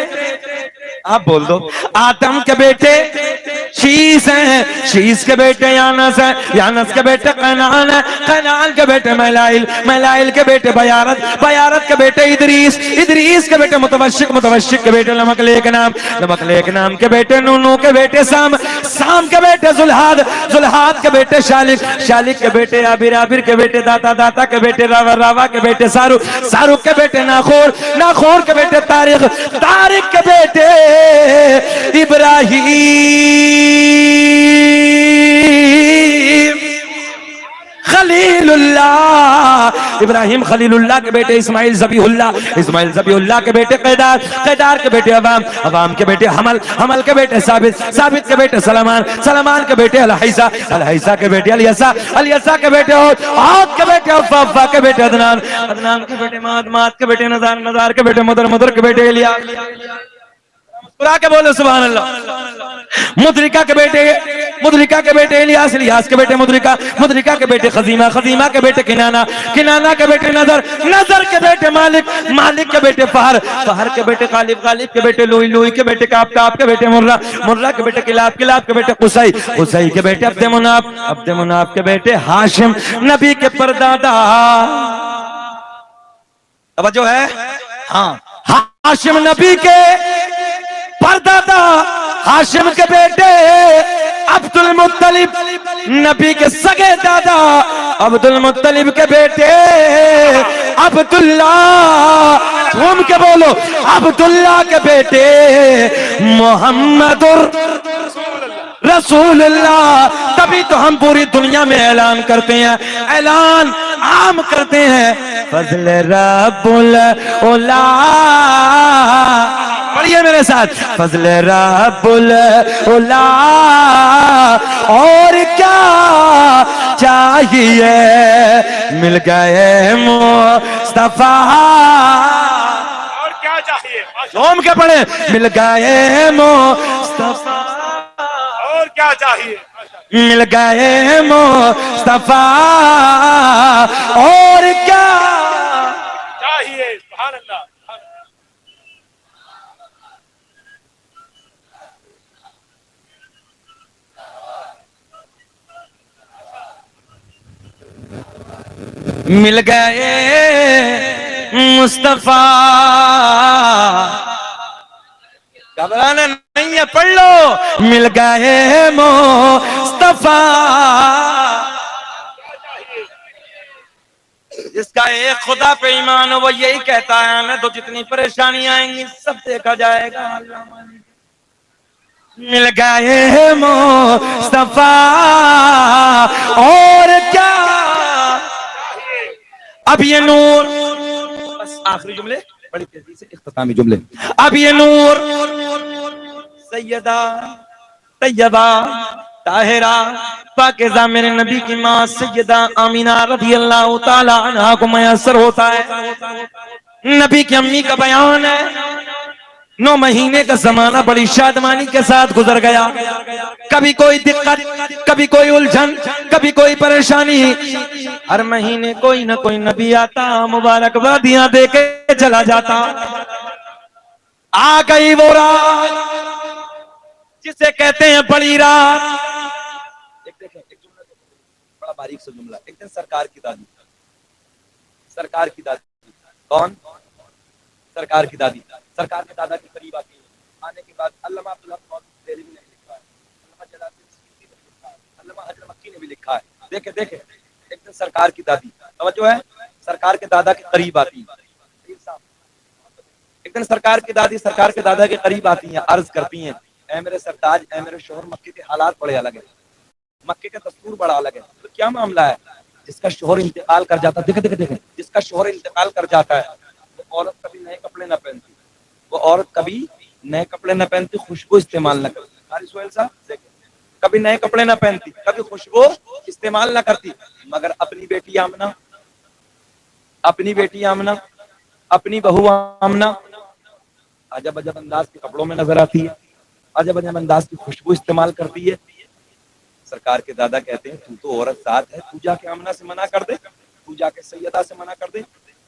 आप बोल दो, आदम के बेटे शीस है, शीस के बेटे यानस है, यानस के बेटे कैनान है, कैनान के बेटे मैलाइल, मैलाइल के बेटे बयारत, बयारत के बेटे इदरीस, इदरीस के बेटे मुतवश्शिक, मुतवश्शिक के बेटे लमकलेक नाम, लमकलेक नाम के बेटे नूनू के बेटे साम, साम के बेटे जुल्हाद, जुल्हाद के बेटे शालिक, शालिक के बेटे आबिर, आबिर के बेटे दाता, दाता के बेटे रावा, रावा के बेटे सारुक, सारुक के बेटे नाखोर, नाखोर के बेटे तारिक, तारिक के बेटे इब्राहिम, खलीलुल्लाह, इब्राहिम खलीलुल्लाह के बेटे इस्माइल ज़बीहुल्लाह, इस्माइल ज़बीहुल्लाह के बेटे कैदार, कैदार के बेटे अवाम, अवाम के बेटे हमल, हमल के बेटे साबित, साबित के बेटे सलमान, सलमान के बेटे अलहैसा, अलहैसा के बेटे अलियसा, अलियसा के बेटे औद के बेटे अफ़्फ़ा, अफ़्फ़ा के बेटे अदनान, अदनान के बेटे माद, माद के बेटे नज़ार, नज़ार के बेटे मुदर, मुदर के बेटे इलिया। मुस्कुरा के बोले सुभान अल्लाह। मुद्रिका के बेटे, मुद्रिका के बेटे इलियास, इलियास के बेटे मुद्रिका, मुद्रिका के बेटे खजीमा, खजीमा के बेटे किनाना, किनाना के बेटे नजर, नजर के बेटे मालिक, मालिक के बेटे फहर, फहर के बेटे गालिब, गालिब के बेटे लुई, लुई के बेटे काब, काब के बेटे मुर्रा, मुर्रा के बेटे किलाब, किलाब के बेटे कुसई, कुसई के बेटे अब्दे मुनाफ, अब्दे मुनाफ के बेटे हाशिम, नबी के परदादा। तवज्जो है? हाँ, हाशिम नबी के परदादा, हाशिम के बेटे अब्दुल मुत्तलिब, नबी के सगे दादा अब्दुल मुत्तलिब के बेटे अब्दुल्ला, घूम के बोलो अब्दुल्ला के बेटे मोहम्मदुर रसूलुल्लाह। तभी तो हम पूरी दुनिया में ऐलान करते हैं, ऐलान आम करते हैं, फज़ल रब्बुल उला, पढ़िए मेरे साथ, फज़ल रब्बुल उला, और क्या चाहिए मिल गए मुस्तफा, और क्या चाहिए, झूम के पढ़े, मिल गए मुस्तफा, और क्या चाहिए, मिल गए मुस्तफा, और क्या चाहिए, सुभान अल्लाह। मिल गए मुस्तफा, घबराना नहीं है, पढ़ लो, मिल गए मुस्तफा, जिसका एक खुदा पे ईमान हो वो यही कहता है हमें तो जितनी परेशानियां आएंगी सब देखा जाएगा। मिल गए मुस्तफा, और क्या, अब ये नूर, बस आखिरी जुमले बड़ी तेजी से, इख्तितामी जुमले, अब ये नूर सैयदा तैयबा ताहिरा पाकिज़ा मेरे नबी की माँ सैयदा आमीना रज़ी अल्लाह ताला अन्हा को मयस्सर होता है। नबी की अम्मी का बयान है, 9 महीने का जमाना बड़ी शादमानी के साथ गुजर गया, कभी कोई दिक्कत, कभी कोई उलझन, कभी कोई परेशानी, हर महीने कोई ना कोई नबी आता, मुबारकबादियां देके चला जाता। आ गई वो रात जिसे कहते हैं बड़ी रात। देखें एक जुमला बड़ा बारीक सा जुमला, एक दिन सरकार की दादी, सरकार की दादी कौन, सरकार की दादी, सरकार के दादा के करीब आती है, आने के बाद अल्लामा अब्दुल हक मौलवी ने भी लिखा है, अल्लामा जलालुद्दीन सिद्दीकी ने भी लिखा है, अल्लामा हजर मक्की ने भी लिखा है। देखे देखे एक दिन सरकार की दादी, तवज्जो है, सरकार के दादा के करीब आती है, एक दिन सरकार की दादी सरकार के दादा के करीब आती हैं, अर्ज करती हैं, ऐ मेरे सरताज, ऐ मेरे शोहर, मक्के के हालात बड़े अलग है, मक्के का दस्तूर बड़ा अलग है, तो क्या मामला है? जिसका शोहर इंतकाल कर जाता, देखे देखे देखे, जिसका शोहर इंतकाल कर जाता है वो औरत कभी नए कपड़े ना पहनती, वो औरत कभी नए कपड़े ना पहनती, खुशबू इस्तेमाल ना करती, सोहेल साहब कभी नए कपड़े ना पहनती, कभी खुशबू इस्तेमाल ना करती, मगर अपनी बेटी आमना, अपनी बेटी आमना, अपनी बहू आमना अजब अजब अंदाज के कपड़ों में नजर आती है, अजब अजब अंदाज की खुशबू इस्तेमाल करती है। सरकार के दादा कहते हैं तू तो औरत साथ है, तू जाके आमना से मना कर दे, तू जाके सैयदा से मना कर दे।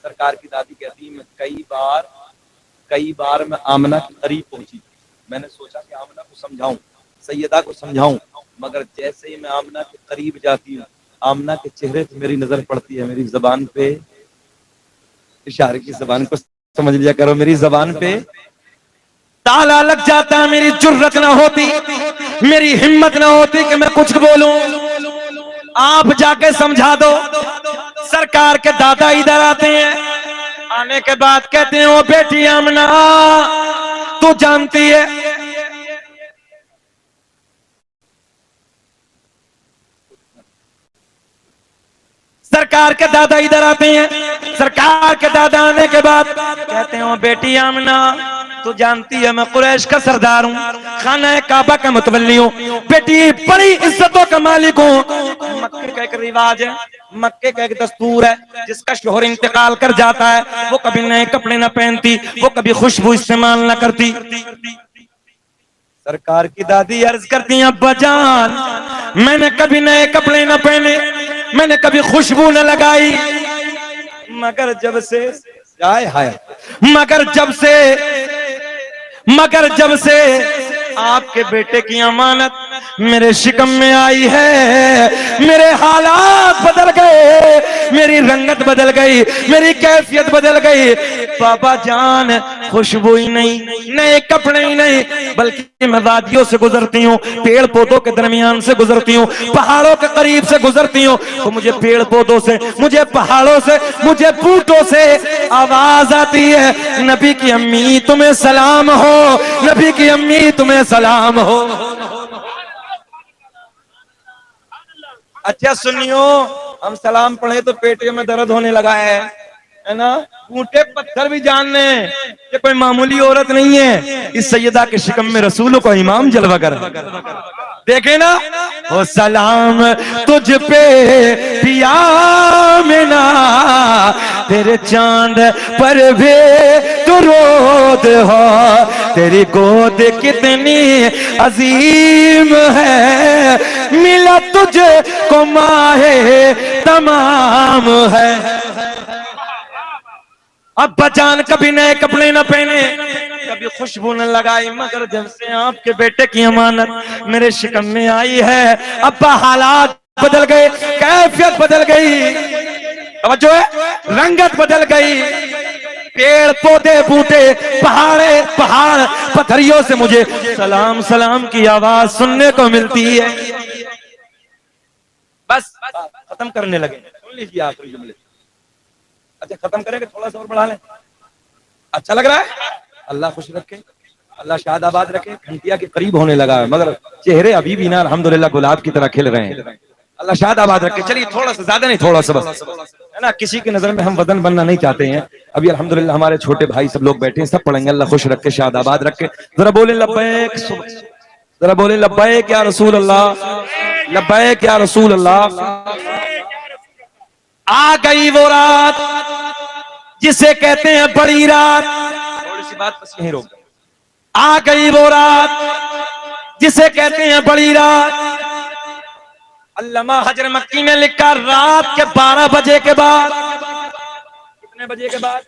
सरकार की दादी कहती है मैं कई बार मैं आमना के करीब पहुंची, मैंने सोचा कि आमना को समझाऊं, सैयदा को समझाऊं, मगर जैसे ही मैं आमना के करीब जाती हूँ, आमना के चेहरे पे मेरी नजर पड़ती है, मेरी जबान पे, इशारे की जबान को समझ लिया करो, मेरी जबान पे ताला लग जाता, मेरी जुर्रत ना होती, मेरी हिम्मत ना होती कि मैं कुछ बोलूं। आप जाके समझा दो। सरकार के दादा इधर आते हैं, आने के बाद कहते हैं, ओ बेटी आमना, तू जानती है सरकार के दादा इधर आते हैं। सरकार के दादा आने के बाद कहते हैं, ओ बेटी आमना, तू जानती है मैं कुरैश का सरदार हूँ, खाना काबा का मुतवल्ली हूँ, बेटी बड़ी इज्जतों का मालिक हूँ। मक्के का एक रिवाज है, मक्के का एक दस्तूर है, जिसका शोहर इंतकाल कर जाता है वो कभी नए कपड़े न पहनती, वो कभी खुशबू इस्तेमाल न करती। सरकार की दादी अर्ज करती हैं, अब्बा जान, मैंने कभी नए कपड़े न पहने, मैंने कभी खुशबू न लगाई, मगर जब से हाय हाय मगर जब से आपके बेटे की अमानत मेरे शिकम में आई है, मेरे हालात बदल गए, मेरी रंगत बदल गई, मेरी कैफियत बदल गई। बाबा जान, खुशबू ही नहीं, नए कपड़े ही नहीं, बल्कि मैं वादियों से गुजरती हूँ, पेड़ पौधों के दरमियान से गुजरती हूँ, पहाड़ों के करीब से गुजरती हूँ, तो मुझे पेड़ पौधों से, मुझे पहाड़ों से, मुझे बूटों से आवाज आती है, नबी की अम्मी तुम्हें सलाम हो, नबी की अम्मी तुम्हें सलाम हो। अच्छा सुनियो, हम सलाम पढ़े तो पेट में दर्द होने लगा है ना। ऊंटे पत्थर भी जान ले कि कोई मामूली औरत नहीं है, इस सैयदा के शिकम में रसूलों को इमाम जलवा कर देखे ना। ओ सलाम तुझ पे पिया मिना, तेरे चांद पर भी तू रोद हो, तेरी गोद कितनी अजीम है, मिला तुझे को माहे तमाम है। अब बचान कभी नए कपड़े न पहने, कभी खुशबू न लगाई, मगर जब से आपके बेटे की अमानत मेरे शिकम में आई है, अब हालात बदल गए, कैफियत बदल गई, जो है रंगत बदल गई, पेड़ पौधे बूटे पहाड़ पत्थरियों से मुझे सलाम सलाम की आवाज सुनने को मिलती है। बस खत्म करने लगे, सुन लीजिए आखिरी जुमले। अच्छा खत्म करेंगे, थोड़ा सा और बढ़ा लें, अच्छा लग रहा है? अल्लाह खुश रखे, अल्लाह शाद आबाद रखे। घंटिया के करीब होने लगा है, मगर चेहरे अभी भी ना अल्हम्दुलिल्लाह गुलाब की तरह खिल रहे हैं। अल्लाह शाद आबाद रखे। चलिए थोड़ा सा, ज्यादा नहीं, थोड़ा सा बस, है ना। किसी की नजर में हम वतन बनना नहीं चाहते हैं। अभी अल्हम्दुलिल्लाह हमारे छोटे भाई सब लोग बैठे हैं, सब पढ़ेंगे। अल्लाह खुश रखे, शाद आबाद रखे। जरा बोले लब्बैक, जरा बोले लब्बैक या रसूल अल्लाह, लब्बैक या रसूल अल्लाह। आ गई वो रात जिसे कहते हैं बड़ी रात, थोड़ी सी बात बस यहीं रोक दो। आ गई वो रात जिसे कहते हैं बड़ी रात। अल्लामा हजर मक्की ने लिखा, रात के 12 बजे के बाद, कितने बजे के बाद?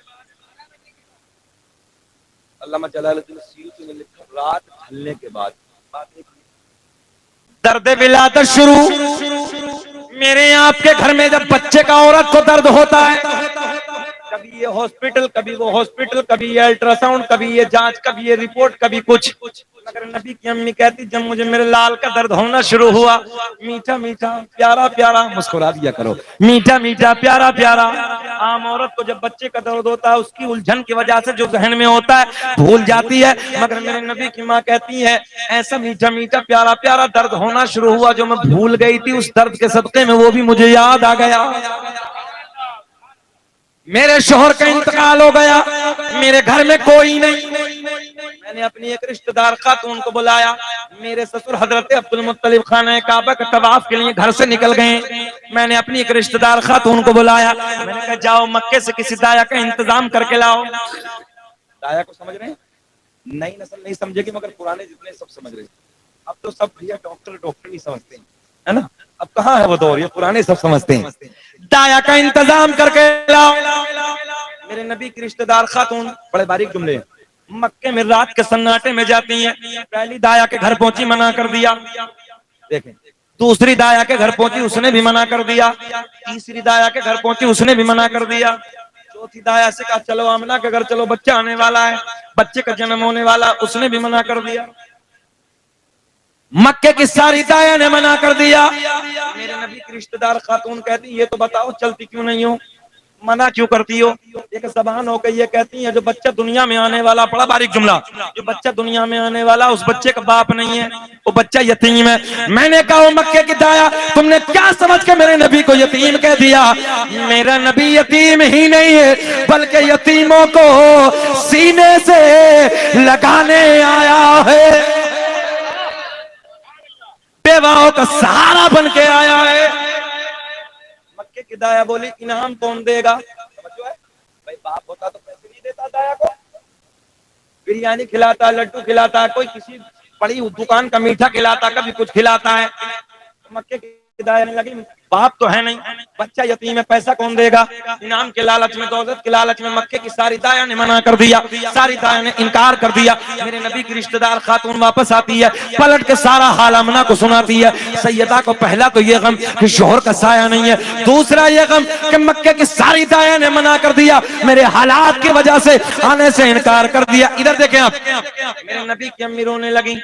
अल्लामा जलालुद्दीन सयूती ने लिखा, रात ढलने के बाद। दर्द विलादत शुरू। मेरे आपके घर में जब बच्चे का औरत को दर्द होता है, कभी ये हॉस्पिटल, कभी वो हॉस्पिटल, कभी ये अल्ट्रासाउंड, कभी ये जांच, कभी ये रिपोर्ट, कभी कुछ, मगर नबी की अम्मी कहती, जब मुझे मेरे लाल का दर्द होना शुरू हुआ, मीठा मीठा प्यारा प्यारा, मुस्कुरा दिया करो, मीठा मीठा प्यारा प्यारा। आम औरत को जब बच्चे का दर्द होता है, उसकी उलझन की वजह से जो जहन में होता है भूल जाती है, मगर मेरे नबी की माँ कहती है, ऐसा मीठा मीठा प्यारा प्यारा दर्द होना शुरू हुआ जो मैं भूल गई थी, उस दर्द के सदके में वो भी मुझे याद आ गया। मेरे शोहर का इंतकाल हो गया, मेरे घर में कोई नहीं, मैंने अपनी एक रिश्तेदार खातून को बुलाया। मेरे ससुर हजरत अब्दुल मुत्तलिब खाना काबा के तवाफ के लिए घर से निकल गए। मैंने अपनी एक रिश्तेदार खातून को बुलाया, मैंने कहा जाओ मक्के से किसी दाया का इंतजाम करके लाओ। दाया को समझ रहे हैं? नई नस्ल नहीं समझेगी, मगर पुराने जितने सब समझ रहे हैं। अब तो सब भैया डॉक्टर ही समझते हैं, है ना। अब कहाँ है वो दौर, ये पुराने सब समझते हैं। दाया का इंतजाम करके लाओ। मेरे नबी की रिश्तेदार खातून, बड़े बारीक जुमले हैं, मक्के में रात के सन्नाटे में जाती हैं। पहली दाया के घर पहुंची, मना कर दिया। देखें, दूसरी दाया के घर पहुंची, उसने भी मना कर दिया। तीसरी दाया के घर पहुंची, उसने भी मना कर दिया। चौथी दाया से कहा चलो आमना के घर चलो, बच्चा आने वाला है, बच्चे का जन्म होने वाला, उसने भी मना कर दिया। मक्के की सारी दाया ने मना कर दिया। मेरे नबी की रिश्तेदार खातून कहती ये तो बताओ चलती क्यों नहीं हो, मना क्यों करती हो? एक जबान होकर ये कहती है जो बच्चा दुनिया में आने वाला, बड़ा बारीक जुमला, जो बच्चा दुनिया में आने वाला उस बच्चे का बाप नहीं है, वो बच्चा यतीम है। मैंने कहा मक्के की दाया, तुमने क्या समझ के मेरे नबी को यतीम कह दिया? मेरा नबी यतीम ही नहीं है बल्कि यतीमों को सीने से लगाने आया है, बेवाओं का सहारा बन के आया है। मक्के की दाया बोली इनाम कौन देगा? भाई बाप होता तो पैसे नहीं देता दाया को, बिरयानी खिलाता, लड्डू खिलाता, कोई किसी बड़ी दुकान का मीठा खिलाता, कभी कुछ खिलाता है। मक्के की दाया ने लगी बाप तो है नहीं, बच्चा यतीम है, पैसा कौन देगा? इनाम के लालच में, दौलत के लालच में मक्के की सारी दाया ने मना कर दिया, सारी दाया ने इनकार कर दिया। मेरे नबी की रिश्तेदार खातून वापस आती है, पलट के सारा हाल आमना को सुनाती है। सैयदा को पहला तो ये गम कि शोहर का साया नहीं है, दूसरा ये गम कि मक्के की सारी दाया ने मना कर दिया, मेरे हालात की वजह से आने से इनकार कर दिया। इधर देखें आप, मेरे नबी की अम्मी रोने लगी।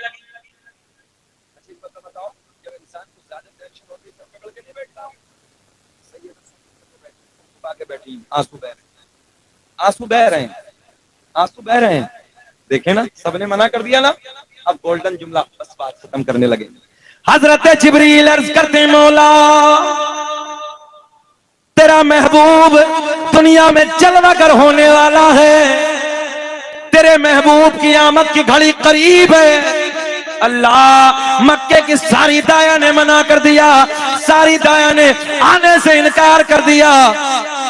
बैठी, आंसू बह रहे हैं, आंसू बह रहे हैं, आंसू बह रहे हैं। देखे ना, सबने मना कर दिया ना। अब गोल्डन जुमला, बस बात खत्म करने लगे। हजरत जिब्रील अर्ज करते मौला तेरा महबूब दुनिया में जलवागर होने वाला है, तेरे महबूब की आमद की घड़ी करीब है। अल्लाह, मक्के की सारी दाया ने मना कर दिया, सारी दाया ने आने से इनकार कर दिया।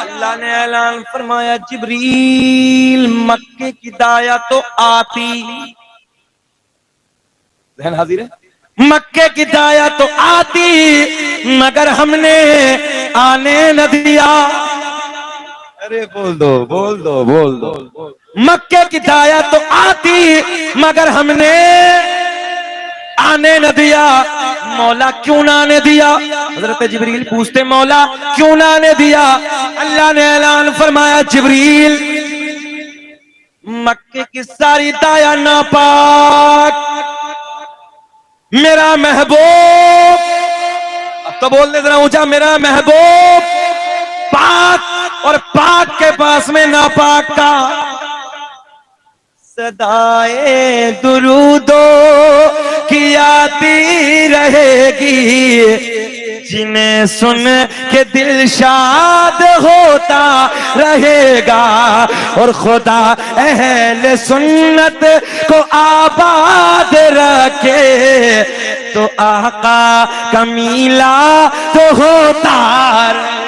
अल्लाह ने ऐलान फरमाया जिब्रील मक्के की दाया तो आती, ज़हन हाजिर है, मक्के की दाया तो आती मगर हमने आने न दिया। अरे बोल दो बोल दो बोल दो, मक्के की दाया तो आती मगर हमने आने न दिया। मौला क्यों ना आने दिया? हजरत जिब्रील पूछते मौला क्यों ना आने दिया? अल्लाह ने ऐलान फरमाया जिब्रील मक्के की सारी दाया नापाक, मेरा महबूब, अब तो बोलने जरा ऊंचा, मेरा महबूब पाक और पाक के पास में नापाक का सदाए दुरूदो की आती रहेगी, जिन्हें सुन के दिल शाद होता रहेगा। और खुदा अहले सुन्नत को आबाद रखे तो आका कमीला तो होता रहेगा।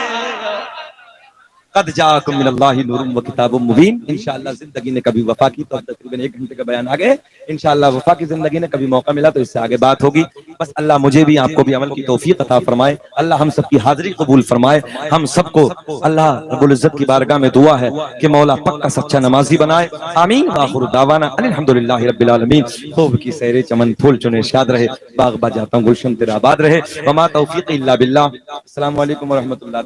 कद जाअकुम मिनल्लाहि नूरुम व किताबुम मुबीन। इंशाअल्लाह जिंदगी ने कभी वफा की तो अब तकरीबन 1 घंटे का बयान आ गए। इंशाअल्लाह वफा की जिंदगी ने कभी मौका मिला तो इससे आगे बात होगी। बस अल्लाह मुझे भी आपको भी अमल की तौफीक अता फरमाए। अल्लाह हम सबकी हाजिरी कबूल फरमाए। हम सबको अल्लाह रब्बुल इज्जत की बारगाह में दुआ है कि मौला पक्का सच्चा नमाजी बनाए। आमीन। आखिर दावाना अल्हम्दुलिल्लाहि रब्बिल आलमीन। खूब की सैरे चमन फूल चुने शाद रहे, बाग बाजाता गुलशन तेरा आबाद रहे। वमा तौफीक इल्ला बिल्लाह। अस्सलामु अलैकुम व रहमतुल्लाह।